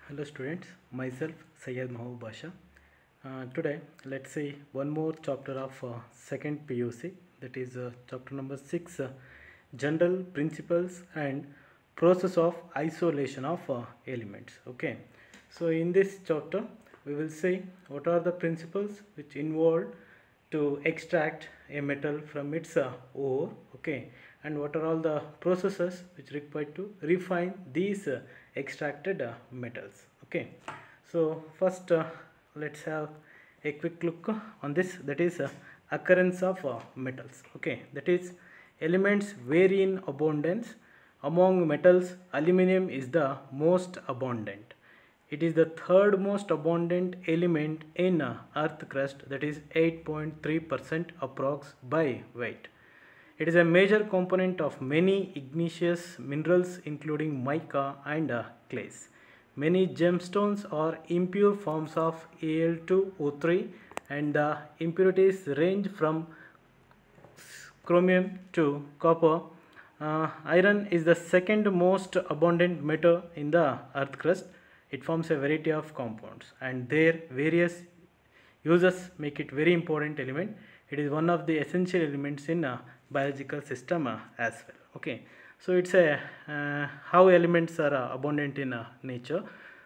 Hello students, myself Syed Mahbub Basha. Today let's see one more chapter of second PUC, that is chapter number 6, general principles and process of isolation of elements. Okay, so in this chapter we will see what are the principles which involve to extract a metal from its ore, okay, and what are all the processes which required to refine these extracted metals. Okay, so first let's have a quick look on this, that is occurrence of metals. Okay, that is elements vary in abundance. Among metals, aluminum is the most abundant. It is the third most abundant element in earth crust, that is 8.3% approx by weight. It is a major component of many igneous minerals including mica and clays. Many gemstones are impure forms of Al2O3 and the impurities range from chromium to copper. Iron is the second most abundant metal in the earth crust. It forms a variety of compounds and their various uses make it very important element. It is one of the essential elements in biological system as well. Okay, so it's a how elements are abundant in nature.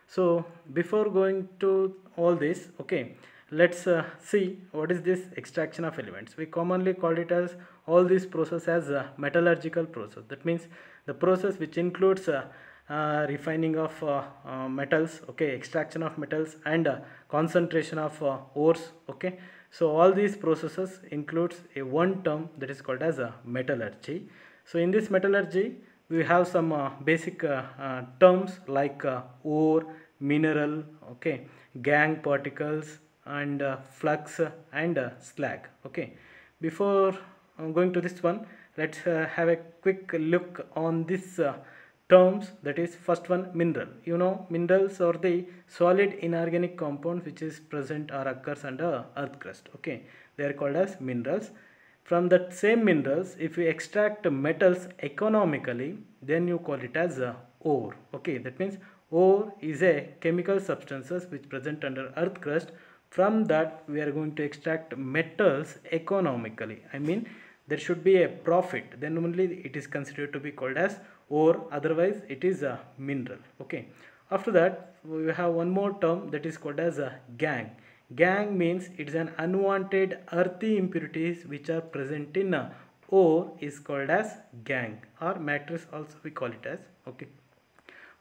So before going to all this, okay, let's see what is this extraction of elements. We commonly call it as all this process as a metallurgical process. That means the process which includes refining of metals, okay, extraction of metals and concentration of ores. Okay, so all these processes includes a one term that is called as a metallurgy. So in this metallurgy we have some basic terms like ore, mineral, okay, gangue particles and flux and slag. Okay, before going to this one, let's have a quick look on this terms. That is first one, mineral. You know, minerals are the solid inorganic compounds which is present or occurs under earth crust. Okay, they are called as minerals. From that same minerals, if you extract metals economically, then you call it as ore. Okay, that means ore is a chemical substances which present under earth crust. From that we are going to extract metals economically. I mean there should be a profit, then only it is considered to be called as ore, otherwise it is a mineral. Okay, after that we have one more term that is called as a gangue. Gangue means it is an unwanted earthy impurities which are present in ore is called as gangue, or matrix also we call it as. Okay,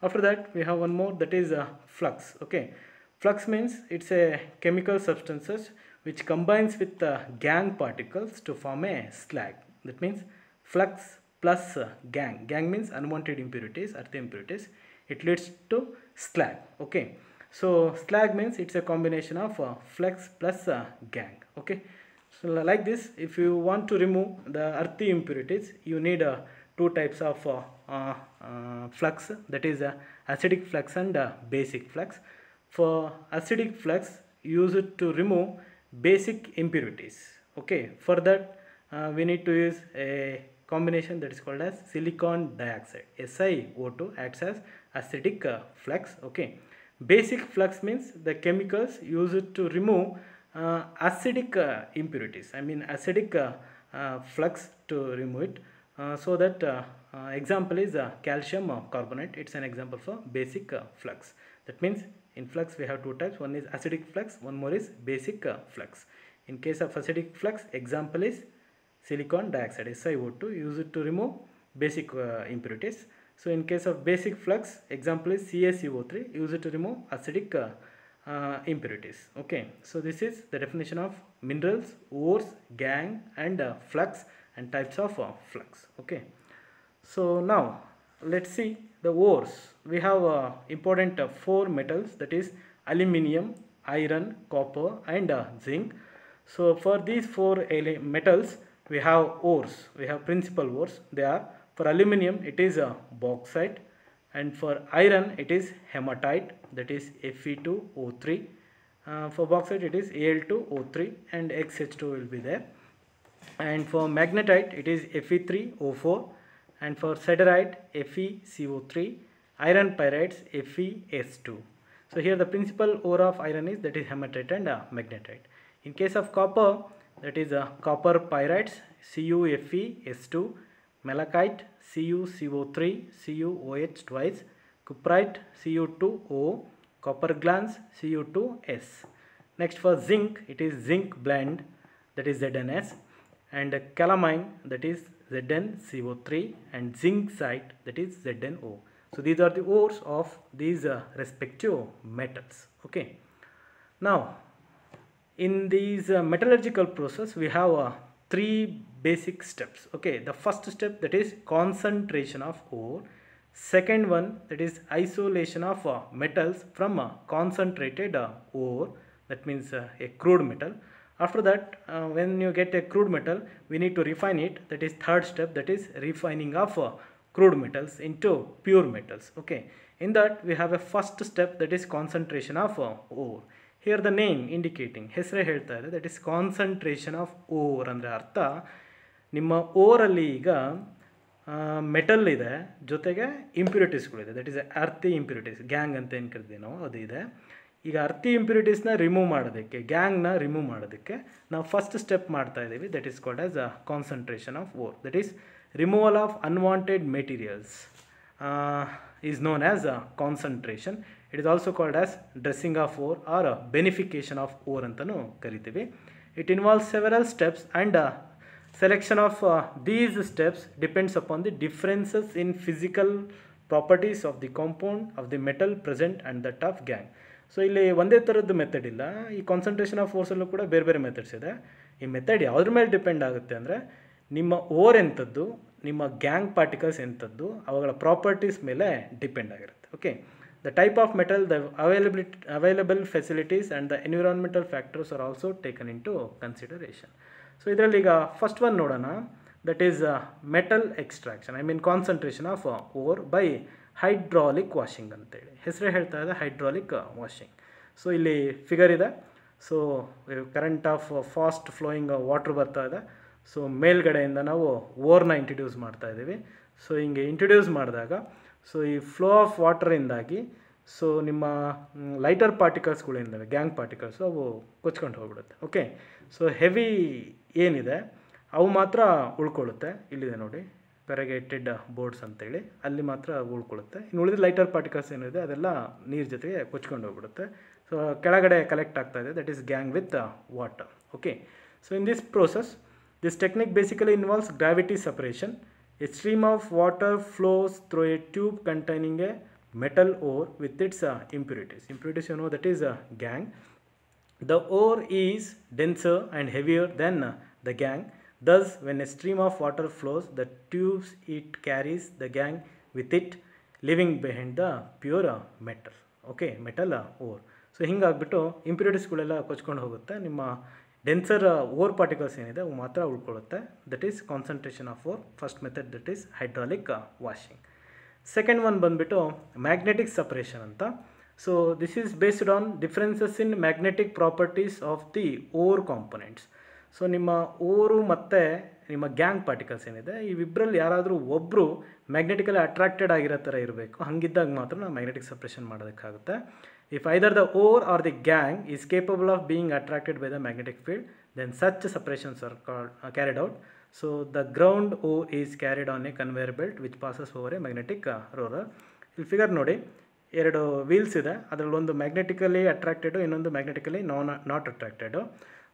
after that we have one more, that is flux. Okay, flux means it's a chemical substances which combines with gangue particles to form a slag. That means flux plus gangue. Gangue means unwanted impurities, earthy impurities. It leads to slag. Okay, so slag means it's a combination of flux plus gangue. Okay, so like this, if you want to remove the earthy impurities, you need two types of flux, that is acidic flux and basic flux. For acidic flux, use it to remove basic impurities. Okay, for that we need to use a combination that is called as silicon dioxide. SiO2 acts as acidic flux. Okay, basic flux means the chemicals used to remove acidic impurities. I mean acidic flux to remove it. So that example is calcium carbonate. It's an example for basic flux. That means in flux we have two types. One is acidic flux, one more is basic flux. In case of acidic flux, example is silicon dioxide, SiO2, use it to remove basic impurities. So in case of basic flux, example is CaCO3, use it to remove acidic impurities. Okay, so this is the definition of minerals, ores, gangue and flux and types of flux. Okay, so now let's see the ores. We have important four metals, that is aluminium, iron, copper and zinc. So for these four metals we have ores, we have principal ores. They are, for aluminium it is bauxite, and for iron it is hematite, that is Fe2O3. For bauxite it is Al2O3 and XH2 will be there. And for magnetite it is Fe3O4, and for siderite FeCO3, iron pyrites FeS2. So here the principal ore of iron is that is hematite and magnetite. In case of copper, that is copper pyrites, CuFeS2, malachite, CuCO3, CuOH twice, cuprite, Cu2O, copper glans, Cu2S. Next for zinc, it is zinc blende, that is ZnS, and calamine, that is ZnCO3, and zinc site, that is ZnO. So these are the ores of these respective metals. Okay. Now in these metallurgical process we have three basic steps. Okay, the first step, that is concentration of ore. Second one, that is isolation of metals from concentrated ore, that means a crude metal. After that, when you get a crude metal, we need to refine it. That is third step, that is refining of crude metals into pure metals. Okay, in that we have a first step, that is concentration of ore. Here the name indicating, ಹೆಸರೇ ಹೇಳ್ತಾ ಇದೆ, that is concentration of ore ಅಂದರೆ ಅರ್ಥ ನಿಮ್ಮ ಓರಲ್ಲಿ ಈಗ metal ಇದೆ, ಜೊತೆಗೆ ಇಂಪ್ಯೂರಿಟೀಸ್ಗಳಿದೆ, that is ಅರ್ಥಿ impurities, gang ಅಂತ ಏನು ಕರಿತೀವಿ ನಾವು, ಅದು ಇದೆ. ಈಗ ಅರ್ಥಿ ಇಂಪ್ಯೂರಿಟೀಸ್ನ ರಿಮೂವ್ ಮಾಡೋದಕ್ಕೆ, ಗ್ಯಾಂಗ್ನ ರಿಮೂವ್ ಮಾಡೋದಕ್ಕೆ ನಾವು ಫಸ್ಟ್ ಸ್ಟೆಪ್ ಮಾಡ್ತಾ ಇದ್ದೀವಿ, that is called as concentration of ore. That is removal of unwanted materials is known as concentration. It is also called as dressing of ore or beneficiation of ore ಅಂತಲೂ ಕರಿತೀವಿ. It involves several steps and selection of these steps depends upon the differences in physical properties of the compound of the metal present and that of gang. So ಇಲ್ಲಿ ಒಂದೇ ಥರದ್ದು method ಇಲ್ಲ. ಈ concentration of ಫೋರ್ಸಲ್ಲೂ ಕೂಡ ಬೇರೆ ಬೇರೆ methods ಇದೆ. ಈ ಮೆಥಡ್ ಯಾವುದ್ರ ಮೇಲೆ ಡಿಪೆಂಡ್ ಆಗುತ್ತೆ ಅಂದರೆ ನಿಮ್ಮ ಓರ್ ಎಂಥದ್ದು, ನಿಮ್ಮ ಗ್ಯಾಂಗ್ ಪಾರ್ಟಿಕಲ್ಸ್ ಎಂಥದ್ದು, ಅವುಗಳ ಪ್ರಾಪರ್ಟೀಸ್ ಮೇಲೆ ಡಿಪೆಂಡ್ ಆಗಿರುತ್ತೆ. Okay, the type of metal, the available facilities and the environmental factors are also taken into consideration. So ಇದರಲ್ಲಿ ಈಗ ಫಸ್ಟ್ ಒನ್ ನೋಡೋಣ, that is metal extraction, I mean concentration of ore by hydraulic washing ಅಂತೇಳಿ. ಹೆಸರೇ ಹೇಳ್ತಾ ಇದೆ hydraulic washing. So ಇಲ್ಲಿ figure ಇದೆ. So current of fast flowing water ಬರ್ತಾ ಇದೆ. ಸೊ ಮೇಲ್ಗಡೆಯಿಂದ ನಾವು ಓರ್ನ ಇಂಟ್ರಡ್ಯೂಸ್ ಮಾಡ್ತಾ ಇದ್ದೀವಿ. ಸೊ ಹಿಂಗೆ ಇಂಟ್ರಡ್ಯೂಸ್ ಮಾಡಿದಾಗ ಸೊ ಈ ಫ್ಲೋ ಆಫ್ ವಾಟರಿಂದಾಗಿ ಸೊ ನಿಮ್ಮ ಲೈಟರ್ ಪಾರ್ಟಿಕಲ್ಸ್ಗಳಿಂದವೆ, ಗ್ಯಾಂಗ್ ಪಾರ್ಟಿಕಲ್ಸು, ಅವು ಕೊಚ್ಕೊಂಡು ಹೋಗ್ಬಿಡುತ್ತೆ. ಓಕೆ, ಸೊ ಹೆವಿ ಏನಿದೆ ಅವು ಮಾತ್ರ ಉಳ್ಕೊಳ್ಳುತ್ತೆ. ಇಲ್ಲಿದೆ ನೋಡಿ, ಪೆರಗೇಟೆಡ್ ಬೋರ್ಡ್ಸ್ ಅಂತೇಳಿ, ಅಲ್ಲಿ ಮಾತ್ರ ಉಳ್ಕೊಳ್ಳುತ್ತೆ. ಇನ್ನು ಉಳಿದ ಲೈಟರ್ ಪಾರ್ಟಿಕಲ್ಸ್ ಏನಿದೆ ಅದೆಲ್ಲ ನೀರು ಜೊತೆಗೆ ಕೊಚ್ಕೊಂಡು ಹೋಗ್ಬಿಡುತ್ತೆ. ಸೊ ಕೆಳಗಡೆ ಕಲೆಕ್ಟ್ ಆಗ್ತಾ ಇದೆ, that is gang with water. Okay, so in this process, this technique basically involves gravity separation. A stream of water flows through A tube containing A metal ore with its impurities. Impurities, you know, that is gang. The ore is denser and heavier than the gang. Thus, when a stream of water flows, the tubes it carries the gang with it, leaving behind the pure metal. Okay, metal ore. So ಹಿಂಗಾಗ್ಬಿಟ್ಟು ಇಂಪ್ಯೂರಿಟೀಸ್ಗಳೆಲ್ಲ ಕೊಚ್ಕೊಂಡು ಹೋಗುತ್ತೆ. ನಿಮ್ಮ denser ore particles ಏನಿದೆ ಅವು ಮಾತ್ರ ಉಳ್ಕೊಳ್ಳುತ್ತೆ. That is concentration of ore. First method, that is hydraulic washing. Second one ಬಂದುಬಿಟ್ಟು ಮ್ಯಾಗ್ನೆಟಿಕ್ ಸಪ್ರೇಷನ್ ಅಂತ. So this is based on differences in magnetic properties of the ore components. So ನಿಮ್ಮ ore ಮತ್ತು ನಿಮ್ಮ gang particles ಏನಿದೆ ಇವಿಬ್ಬರಲ್ಲಿ ಯಾರಾದರೂ ಒಬ್ಬರು ಮ್ಯಾಗ್ನೆಟಿಕಲಿ attracted ಆಗಿರೋ ಥರ ಇರಬೇಕು. ಹಾಗಿದ್ದಾಗ ಮಾತ್ರ ನಾವು ಮ್ಯಾಗ್ನೆಟಿಕ್ ಸಪ್ರೇಷನ್ ಮಾಡೋದಕ್ಕಾಗುತ್ತೆ. If either the ore or the gangue is capable of being attracted by the magnetic field, then such separations are carried out. So the ground ore is carried on a conveyor belt which passes over a magnetic roller. ಇಲ್ಲಿ figure ನೋಡಿ, ಎರಡು wheels ಇದೆ, ಅದರಲ್ಲಿ ಒಂದು ಮ್ಯಾಗ್ನೆಟಿಕಲಿ ಅಟ್ರಾಕ್ಟೆಡು, ಇನ್ನೊಂದು ಮ್ಯಾಗ್ನೆಟಿಕಲಿ not ಅಟ್ರಾಕ್ಟೆಡು.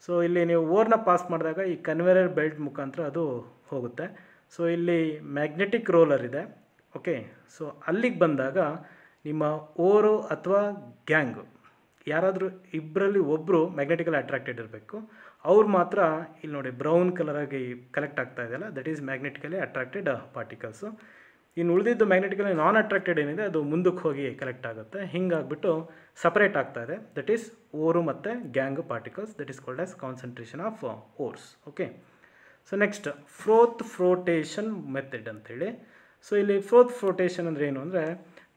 So ಇಲ್ಲಿ ನೀವು ಓರ್ನ pass ಮಾಡಿದಾಗ ಈ ಕನ್ವೇಯರ್ ಬೆಲ್ಟ್ ಮುಖಾಂತರ ಅದು ಹೋಗುತ್ತೆ. ಸೊ ಇಲ್ಲಿ ಮ್ಯಾಗ್ನೆಟಿಕ್ ರೋಲರ್ ಇದೆ. ಓಕೆ, ಸೊ ಅಲ್ಲಿಗೆ ಬಂದಾಗ ನಿಮ್ಮ ಓರು ಅಥವಾ ಗ್ಯಾಂಗು ಯಾರಾದರೂ ಇಬ್ಬರಲ್ಲಿ ಒಬ್ಬರು ಮ್ಯಾಗ್ನೆಟಿಕಲಿ ಅಟ್ರಾಕ್ಟೆಡ್ ಇರಬೇಕು. ಅವ್ರು ಮಾತ್ರ ಇಲ್ಲಿ ನೋಡಿ ಬ್ರೌನ್ ಕಲರಾಗಿ ಕಲೆಕ್ಟ್ ಆಗ್ತಾ ಇದೆಯಲ್ಲ, ದಟ್ ಈಸ್ ಮ್ಯಾಗ್ನೆಟಿಕಲಿ ಅಟ್ರಾಕ್ಟೆಡ್ ಪಾರ್ಟಿಕಲ್ಸು. ಇನ್ನು ಉಳಿದಿದ್ದು ಮ್ಯಾಗ್ನೆಟಿಕಲಿ ನಾನ್ ಅಟ್ರಾಕ್ಟೆಡ್ ಏನಿದೆ ಅದು ಮುಂದಕ್ಕೆ ಹೋಗಿ ಕಲೆಕ್ಟ್ ಆಗುತ್ತೆ. ಹಿಂಗಾಗ್ಬಿಟ್ಟು ಸಪ್ರೇಟ್ ಆಗ್ತಾ ಇದೆ. ದಟ್ ಈಸ್ ಓರು ಮತ್ತು gangue particles. That is called as concentration of ores. Okay, so next froth flotation method ಅಂತೇಳಿ. ಸೊ ಇಲ್ಲಿ ಫ್ರೋತ್ ಫ್ಲೋಟೇಷನ್ ಅಂದರೆ ಏನು ಅಂದರೆ,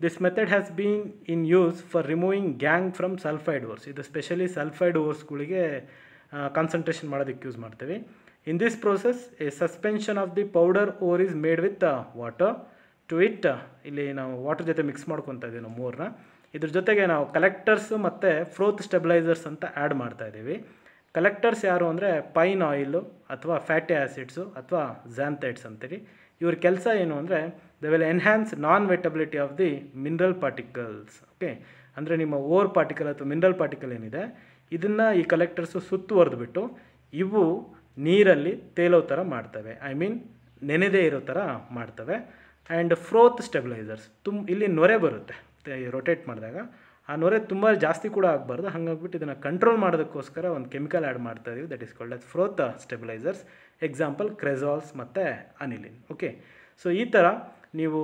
this method has been in use for removing gangue from sulphide ores. ಇದು specially sulphide ಓರ್ಸ್ಗಳಿಗೆ concentration ಮಾಡೋದಕ್ಕೆ use ಮಾಡ್ತೀವಿ. In this process a suspension of the powder ore is made with water to it. ಇಲ್ಲಿ ನಾವು water ಜೊತೆ mix ಮಾಡ್ಕೊತಾ ಇದ್ದೀವಿ ನಾವು ಮೋರ್ನ. ಇದ್ರ ಜೊತೆಗೆ ನಾವು ಕಲೆಕ್ಟರ್ಸ್ ಮತ್ತು ಫ್ರೋತ್ ಸ್ಟೆಬಿಲೈಸರ್ಸ್ ಅಂತ ಆ್ಯಡ್ ಮಾಡ್ತಾ ಇದ್ದೀವಿ. ಕಲೆಕ್ಟರ್ಸ್ ಯಾರು ಅಂದರೆ ಪೈನ್ ಆಯಿಲು ಅಥವಾ ಫ್ಯಾಟಿ ಆ್ಯಸಿಡ್ಸು ಅಥವಾ ಝ್ಯಾಂಥೈಡ್ಸ್ ಅಂತೀವಿ. ಇವ್ರ ಕೆಲಸ ಏನು ಅಂದರೆ they will enhance non wettability of the mineral particles. Okay, ಅಂದರೆ ನಿಮ್ಮ ಓರ್ ಪಾರ್ಟಿಕಲ್ ಅಥವಾ ಮಿನರಲ್ ಪಾರ್ಟಿಕಲ್ ಏನಿದೆ ಇದನ್ನು ಈ ಕಲೆಕ್ಟರ್ಸು ಸುತ್ತುವರೆದ್ಬಿಟ್ಟು ಇವು ನೀರಲ್ಲಿ ತೇಲೋ ಥರ ಮಾಡ್ತವೆ, ಐ ಮೀನ್ ನೆನೆದೇ ಇರೋ ಥರ ಮಾಡ್ತವೆ. ಆ್ಯಂಡ್ ಫ್ರೋತ್ ಸ್ಟೆಬಿಲೈಸರ್ಸ್ ಇಲ್ಲಿ ನೊರೆ ಬರುತ್ತೆ ರೊಟೇಟ್ ಮಾಡಿದಾಗ, ಆ ನೊರೆ ತುಂಬ ಜಾಸ್ತಿ ಕೂಡ ಆಗಬಾರ್ದು, ಹಾಗಾಗ್ಬಿಟ್ಟು ಇದನ್ನು ಕಂಟ್ರೋಲ್ ಮಾಡೋದಕ್ಕೋಸ್ಕರ ಒಂದು ಕೆಮಿಕಲ್ ಆ್ಯಡ್ ಮಾಡ್ತಾ ಇದೀವಿ, that is called as froth stabilisers. Example cresols ಮತ್ತು ಅನಿಲಿನ್. ಓಕೆ, ಸೊ ಈ ಥರ ನೀವು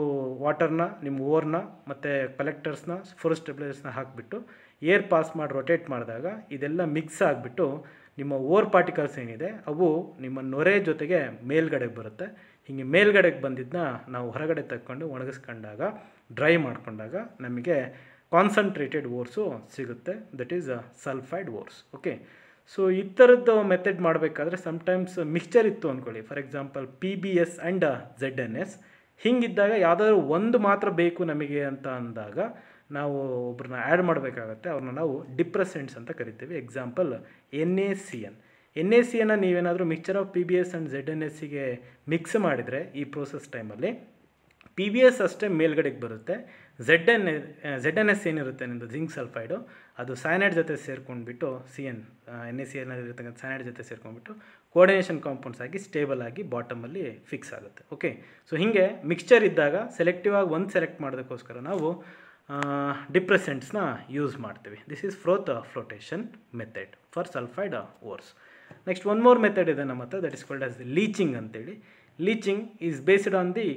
ವಾಟರ್ನ ನಿಮ್ಮ ಓರ್ನ ಮತ್ತು ಕಲೆಕ್ಟರ್ಸ್ನ ಫ್ರೋತ್ ಸ್ಟೆಬಿಲೈಸರ್ಸ್ನ ಹಾಕಿಬಿಟ್ಟು ಏರ್ ಪಾಸ್ ಮಾಡಿ ರೊಟೇಟ್ ಮಾಡಿದಾಗ ಇದೆಲ್ಲ ಮಿಕ್ಸ್ ಆಗಿಬಿಟ್ಟು ನಿಮ್ಮ ಓರ್ ಪಾರ್ಟಿಕಲ್ಸ್ ಏನಿದೆ ಅವು ನಿಮ್ಮ ನೊರೆ ಜೊತೆಗೆ ಮೇಲ್ಗಡೆಗೆ ಬರುತ್ತೆ. ಹೀಗೆ ಮೇಲ್ಗಡೆಗೆ ಬಂದಿದ್ದನ್ನ ನಾವು ಹೊರಗಡೆ ತಕ್ಕೊಂಡು ಒಣಗಿಸ್ಕೊಂಡಾಗ ಡ್ರೈ ಮಾಡ್ಕೊಂಡಾಗ ನಮಗೆ ಕಾನ್ಸಂಟ್ರೇಟೆಡ್ ಓರ್ಸು ಸಿಗುತ್ತೆ, that is sulphide ores. Okay, so ಈ ಥರದ್ದು ಮೆಥಡ್ ಮಾಡಬೇಕಾದ್ರೆ ಸಮ್ಟೈಮ್ಸ್ ಮಿಕ್ಸ್ಚರ್ ಇತ್ತು ಅಂದ್ಕೊಳ್ಳಿ, for example PBS and ZNS. ಹಿಂಗಿದ್ದಾಗ ಯಾವುದಾದ್ರೂ ಒಂದು ಮಾತ್ರ ಬೇಕು ನಮಗೆ ಅಂತ ಅಂದಾಗ ನಾವು ಒಬ್ಬರನ್ನ ಆ್ಯಡ್ ಮಾಡಬೇಕಾಗತ್ತೆ, ಅವ್ರನ್ನ ನಾವು ಡಿಪ್ರೆಸೆಂಟ್ಸ್ ಅಂತ ಕರಿತೀವಿ. Example NaCN. NaCN ನೀವೇನಾದರೂ ಮಿಕ್ಸ್ಚರ್ ಆಫ್ PBS ಆ್ಯಂಡ್ ZNSಗೆ ಮಿಕ್ಸ್ ಮಾಡಿದರೆ ಈ ಪ್ರೋಸೆಸ್ ಟೈಮಲ್ಲಿ PBS ಅಷ್ಟೇ ಮೇಲ್ಗಡೆಗೆ ಬರುತ್ತೆ, ZNS ಏನಿರುತ್ತೆ ನಿಮ್ಮದು ಜಿಂಕ್ ಸಲ್ಫೈಡು ಅದು ಸೈನೈಡ್ ಜೊತೆ ಸೇರ್ಕೊಂಡ್ಬಿಟ್ಟು NaCN ಇರತಕ್ಕಂಥ ಸೈನೈಡ್ ಜೊತೆ ಸೇರ್ಕೊಂಡ್ಬಿಟ್ಟು ಕೋಆರ್ಡಿನೇಷನ್ ಕಾಂಪೌಂಡ್ಸ್ ಆಗಿ ಸ್ಟೇಬಲ್ ಆಗಿ ಬಾಟಮಲ್ಲಿ ಫಿಕ್ಸ್ ಆಗುತ್ತೆ. ಓಕೆ, ಸೊ ಹೀಗೆ ಮಿಕ್ಸ್ಚರ್ ಇದ್ದಾಗ ಸೆಲೆಕ್ಟಿವ್ ಆಗಿ ಒಂದು ಸೆಲೆಕ್ಟ್ ಮಾಡೋದಕ್ಕೋಸ್ಕರ ನಾವು ಡಿಪ್ರೆಸೆಂಟ್ಸ್ನ ಯೂಸ್ ಮಾಡ್ತೀವಿ. This is flotation method for sulphide ores. Next one more method ಇದೆ ನಮ್ಮ ಹತ್ರ, that is called as leaching ಅಂತೇಳಿ. Leaching is based on the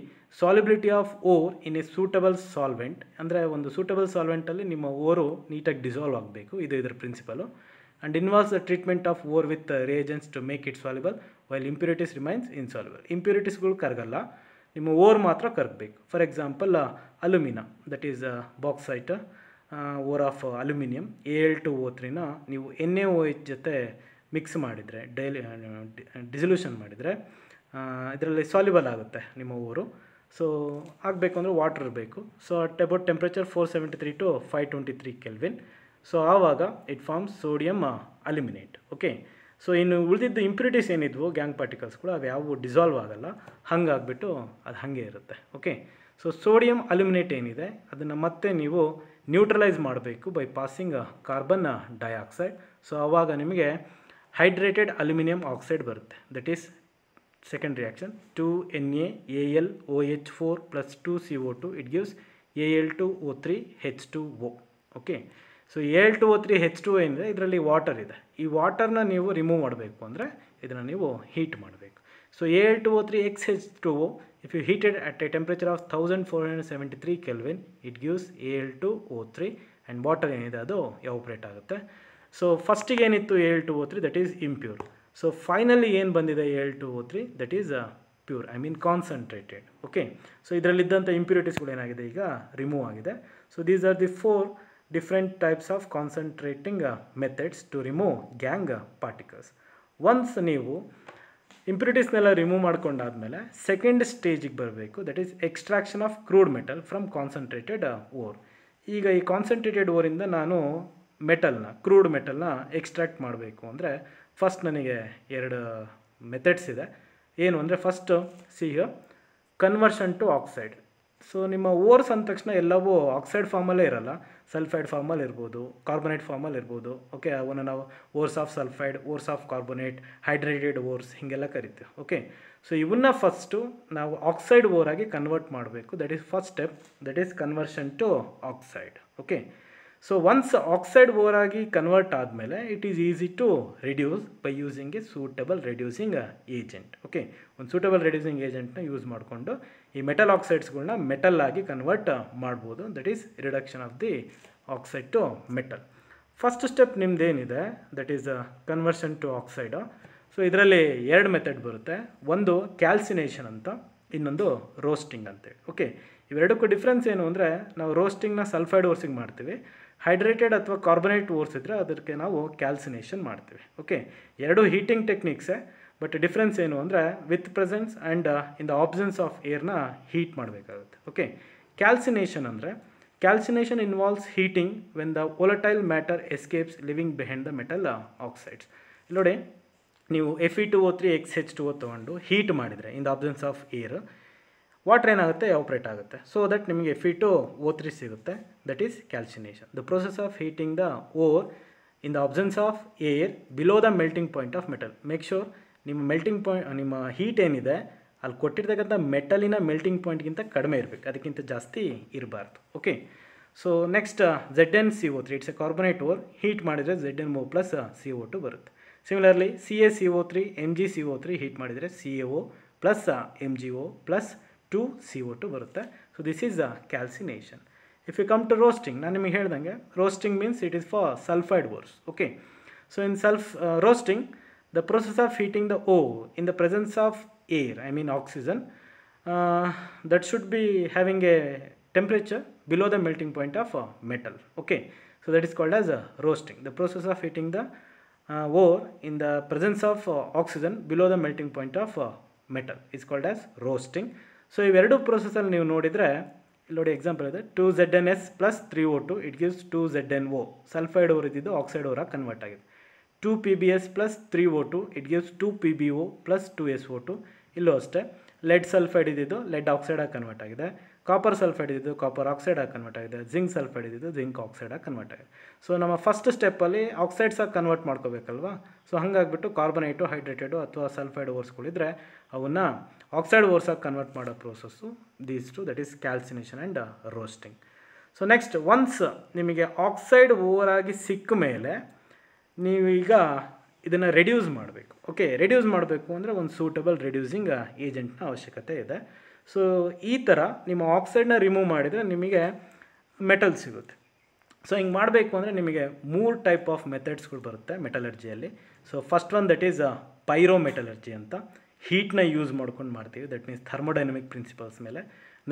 solubility of ore in a suitable solvent. ಅಂದರೆ ಒಂದು ಸೂಟಬಲ್ ಸಾಲ್ವೆಂಟಲ್ಲಿ ನಿಮ್ಮ ಓರು ನೀಟಾಗಿ ಡಿಸಾಲ್ವ್ ಆಗಬೇಕು, ಇದು ಇದರ principle. And involves the treatment of ore with reagents to make it soluble while impurities remains insoluble. ಇಂಪ್ಯೂರಿಟೀಸ್ಗಳು ಕರಗಲ್ಲ, ನಿಮ್ಮ ಓರ್ ಮಾತ್ರ ಕರಗಬೇಕು. For example alumina, that is bauxite ore of aluminium Al2O3ನ ನೀವು NaOH ಜೊತೆ ಮಿಕ್ಸ್ ಮಾಡಿದರೆ ಡಿಸಲ್ಯೂಷನ್ ಮಾಡಿದರೆ ಇದರಲ್ಲಿ ಸಾಲ್ಯುಬಲ್ ಆಗುತ್ತೆ ನಿಮ್ಮ ಓರು. ಸೊ ಆಗಬೇಕು ಅಂದರೆ ವಾಟರ್ ಇರಬೇಕು. So at about temperature 473 to 523 kelvin. So ಆವಾಗ it forms sodium aluminate. Okay, so ಇನ್ನು ಉಳಿದಿದ್ದು ಇಂಪ್ಯೂರಿಟೀಸ್ ಏನಿದ್ವು ಗ್ಯಾಂಗ್ ಪಾರ್ಟಿಕಲ್ಸ್ಗಳು ಅವು ಯಾವುವು ಡಿಸಾಲ್ವ್ ಆಗಲ್ಲ, ಹಂಗಾಗ್ಬಿಟ್ಟು ಅದು ಹಾಗೆ ಇರುತ್ತೆ. ಓಕೆ, ಸೊ ಸೋಡಿಯಂ ಅಲ್ಯೂಮಿನೇಟ್ ಏನಿದೆ ಅದನ್ನು ಮತ್ತೆ ನೀವು ನ್ಯೂಟ್ರಲೈಸ್ ಮಾಡಬೇಕು by passing carbon dioxide. So ಆವಾಗ ನಿಮಗೆ ಹೈಡ್ರೇಟೆಡ್ ಅಲ್ಯೂಮಿನಿಯಂ ಆಕ್ಸೈಡ್ ಬರುತ್ತೆ, that is second reaction 2NaAlOH4 plus 2CO2 it gives Al2O3H2O. Okay, so Al2O3H2O ಏನಿದೆ ಇದರಲ್ಲಿ ವಾಟರ್ ಇದೆ, ಈ ವಾಟರ್ನ ನೀವು ರಿಮೂವ್ ಮಾಡಬೇಕು ಅಂದರೆ ಇದನ್ನು ನೀವು ಹೀಟ್ ಮಾಡಬೇಕು. So Al2O3XH2O if you heat it at a temperature of 1473 Kelvin it gives Al2O3 and water ಏನಿದೆ ಅದು ಎವಾಪರೇಟ್ ಆಗುತ್ತೆ. ಸೊ ಫಸ್ಟಿಗೆ ಏನಿತ್ತು Al2O3 that is impure. So finally ಏನು ಬಂದಿದೆ Al2O3 that is pure, I mean concentrated. Okay, so ಇದರಲ್ಲಿದ್ದಂಥ ಇಂಪ್ಯೂರಿಟೀಸ್ಗಳು ಏನಾಗಿದೆ ಈಗ ರಿಮೂವ್ ಆಗಿದೆ. So these are the 4 different types of concentrating methods to remove gangue particles. Once ನೀವು ಇಂಪ್ಯೂರಿಟೀಸ್ನೆಲ್ಲ ರಿಮೂವ್ ಮಾಡ್ಕೊಂಡಾದ್ಮೇಲೆ ಸೆಕೆಂಡ್ ಸ್ಟೇಜಿಗೆ ಬರಬೇಕು, that is extraction of crude metal from concentrated ore. ಈಗ ಈ ಕಾನ್ಸಂಟ್ರೇಟೆಡ್ ಓರಿಂದ ನಾನು ಕ್ರೂಡ್ ಮೆಟಲ್ನ ಎಕ್ಸ್ಟ್ರಾಕ್ಟ್ ಮಾಡಬೇಕು ಅಂದರೆ ಫಸ್ಟ್ ನನಗೆ 2 ಮೆಥಡ್ಸ್ ಇದೆ. ಏನು ಅಂದರೆ first conversion to oxide. So ನಿಮ್ಮ ಓರ್ಸ್ ಅಂದ ತಕ್ಷಣ ಎಲ್ಲವೂ ಆಕ್ಸೈಡ್ ಫಾರ್ಮಲ್ಲೇ ಇರಲ್ಲ, ಸಲ್ಫೈಡ್ ಫಾರ್ಮಲ್ಲಿ ಇರ್ಬೋದು, ಕಾರ್ಬೊನೇಟ್ ಫಾರ್ಮಲ್ಲಿ ಇರ್ಬೋದು. ಓಕೆ, ಅವನ್ನ ನಾವು ores of sulphide, ores of carbonate, hydrated ores ಹೀಗೆಲ್ಲ ಕರಿತೀವಿ. ಓಕೆ, ಸೊ ಇವನ್ನ ಫಸ್ಟು ನಾವು ಆಕ್ಸೈಡ್ ಓರ್ ಆಗಿ ಕನ್ವರ್ಟ್ ಮಾಡಬೇಕು, that is first step, that is conversion to oxide. Okay, so once oxide ore ಆಗಿ ಕನ್ವರ್ಟ್ ಆದಮೇಲೆ it is easy to reduce by using a suitable reducing agent. Okay, ಒಂದು suitable reducing ಏಜೆಂಟ್ನ use ಮಾಡಿಕೊಂಡು ಈ metal ಆಕ್ಸೈಡ್ಸ್ಗಳನ್ನ metal ಆಗಿ convert ಮಾಡ್ಬೋದು, that is reduction of the oxide to metal. First step ನಿಮ್ದೇನಿದೆ that is conversion to oxide. So ಇದರಲ್ಲಿ 2 method ಬರುತ್ತೆ, ಒಂದು ಕ್ಯಾಲ್ಸಿನೇಷನ್ ಅಂತ, ಇನ್ನೊಂದು ರೋಸ್ಟಿಂಗ್ ಅಂತೇಳಿ. ಓಕೆ, ಇವೆರಡಕ್ಕೂ ಡಿಫ್ರೆನ್ಸ್ ಏನು ಅಂದರೆ ನಾವು ರೋಸ್ಟಿಂಗ್ನ ಸಲ್ಫೈಡ್ ಓರ್ಸಿಗೆ ಮಾಡ್ತೀವಿ, ಹೈಡ್ರೇಟೆಡ್ ಅಥವಾ ಕಾರ್ಬೊನೇಟ್ ಓರ್ಸ್ ಇದ್ದರೆ ಅದಕ್ಕೆ ನಾವು ಕ್ಯಾಲ್ಸಿನೇಷನ್ ಮಾಡ್ತೀವಿ. ಓಕೆ, 2 ಹೀಟಿಂಗ್ ಟೆಕ್ನಿಕ್ಸೇ, ಬಟ್ ಡಿಫ್ರೆನ್ಸ್ ಏನು ಅಂದರೆ with presence and in the absence of ಏರ್ನ ಹೀಟ್ ಮಾಡಬೇಕಾಗುತ್ತೆ. ಓಕೆ, ಕ್ಯಾಲ್ಸಿನೇಷನ್ ಅಂದರೆ Calcination involves heating when the volatile matter escapes leaving behind the metal oxides. ನೋಡಿ ನೀವು Fe2O3 ತೊಗೊಂಡು ಹೀಟ್ ಮಾಡಿದರೆ in the absence of air water ಏನಾಗುತ್ತೆ evaporate ಆಗುತ್ತೆ. So that ನಿಮಗೆ Fe2O3 ಸಿಗುತ್ತೆ. That is calcination. The process of heating the ore in the absence of air below the melting point of metal. Make sure ನಿಮ್ಮ melting point, ನಿಮ್ಮ heat ಏನಿದೆ ಅಲ್ಲಿ ಕೊಟ್ಟಿರ್ತಕ್ಕಂಥ ಮೆಟಲಿನ melting ಪಾಯಿಂಟ್ಗಿಂತ ಕಡಿಮೆ ಇರಬೇಕು, ಅದಕ್ಕಿಂತ ಜಾಸ್ತಿ ಇರಬಾರ್ದು. Okay. So next ZnCO3, it's a carbonate ore. Heat ಮಾಡಿದರೆ ZnO ಪ್ಲಸ್ CO2 ಬರುತ್ತೆ. ಸಿಮಿಲರ್ಲಿ CaCO3 MgCO3 ಹೀಟ್ ಮಾಡಿದರೆ CaO plus MgO plus 2CO2 ಬರುತ್ತೆ. So this is calcination. If you come to roasting, ನಾನು ನಿಮಗೆ ಹೇಳ್ದಂಗೆ roasting means it is for sulphide ores. Okay. So in roasting, the process of heating the ore in the presence of air, I mean oxygen, that should be having a temperature below the melting point of metal. Okay. So that is called as roasting. The process of heating the ore in the presence of oxygen below the melting point of metal is called as roasting. So ಇವೆರಡು ಪ್ರೊಸೆಸಲ್ಲಿ ನೀವು ನೋಡಿದರೆ, ಇಲ್ಲಿ ನೋಡಿ example ಇದೆ, 2ZnS plus 3O2 it gives 2ZnO. Sulphide ore ಇದ್ದಿದ್ದು oxide ಓರಾಗಿ convert ಆಗಿದೆ. 2PbS plus 3O2 it gives 2PbO plus 2SO2. ಇಲ್ಲೂ ಅಷ್ಟೇ, ಲೆಡ್ ಸಲ್ಫೈಡ್ ಇದ್ದಿದ್ದು ಲೆಡ್ ಆಕ್ಸೈಡಾಗಿ ಕನ್ವರ್ಟ್ ಆಗಿದೆ, ಕಾಪರ್ ಸಲ್ಫೈಡ್ ಇದ್ದಿದ್ದು ಕಾಪರ್ ಆಕ್ಸೈಡಾಗಿ ಕನ್ವರ್ಟ್ ಆಗಿದೆ, ಜಿಂಕ್ ಸಲ್ಫೈಡ್ ಇದ್ದಿದ್ದು ಜಿಂಕ್ ಆಕ್ಸೈಡಾಗಿ ಕನ್ವರ್ಟ್ ಆಗಿದೆ. ಸೊ ನಮ್ಮ ಫಸ್ಟ್ ಸ್ಟೆಪ್ಪಲ್ಲಿ ಆಕ್ಸೈಡ್ಸಾಗಿ ಕನ್ವರ್ಟ್ ಮಾಡ್ಕೋಬೇಕಲ್ವಾ. ಸೊ ಹಾಗಾಗಿಬಿಟ್ಟು ಕಾರ್ಬನೇಟು, ಹೈಡ್ರೇಟೆಡು ಅಥವಾ ಸಲ್ಫೈಡ್ ಓರ್ಸ್ಗಳಿದ್ರೆ ಅವನ್ನ ಆಕ್ಸೈಡ್ ಓರ್ಸಾಗಿ ಕನ್ವರ್ಟ್ ಮಾಡೋ process these two, that is calcination and roasting. So next, once ನಿಮಗೆ ಆಕ್ಸೈಡ್ ಓವರಾಗಿ ಸಿಕ್ಕ ಮೇಲೆ ನೀವೀಗ ಇದನ್ನು ರೆಡ್ಯೂಸ್ ಮಾಡಬೇಕು. ಓಕೆ. ರೆಡ್ಯೂಸ್ ಮಾಡಬೇಕು ಅಂದರೆ ಒಂದು ಸೂಟಬಲ್ ರೆಡ್ಯೂಸಿಂಗ್ ಏಜೆಂಟ್ನ ಅವಶ್ಯಕತೆ ಇದೆ. ಸೊ ಈ ಥರ ನಿಮ್ಮ ಆಕ್ಸೈಡ್ನ ರಿಮೂವ್ ಮಾಡಿದರೆ ನಿಮಗೆ ಮೆಟಲ್ ಸಿಗುತ್ತೆ. ಸೊ ಹಿಂಗೆ ಮಾಡಬೇಕು ಅಂದರೆ ನಿಮಗೆ 3 ಟೈಪ್ ಆಫ್ ಮೆಥಡ್ಸ್ಗಳು ಬರುತ್ತೆ ಮೆಟಲರ್ಜಿಯಲ್ಲಿ. So first one that is pyrometallurgy ಅಂತ, ಹೀಟ್ನ ಯೂಸ್ ಮಾಡ್ಕೊಂಡು ಮಾಡ್ತೀವಿ, ದಟ್ ಮೀನ್ಸ್ ಥರ್ಮೋಡೈನಮಿಕ್ ಪ್ರಿನ್ಸಿಪಲ್ಸ್ ಮೇಲೆ.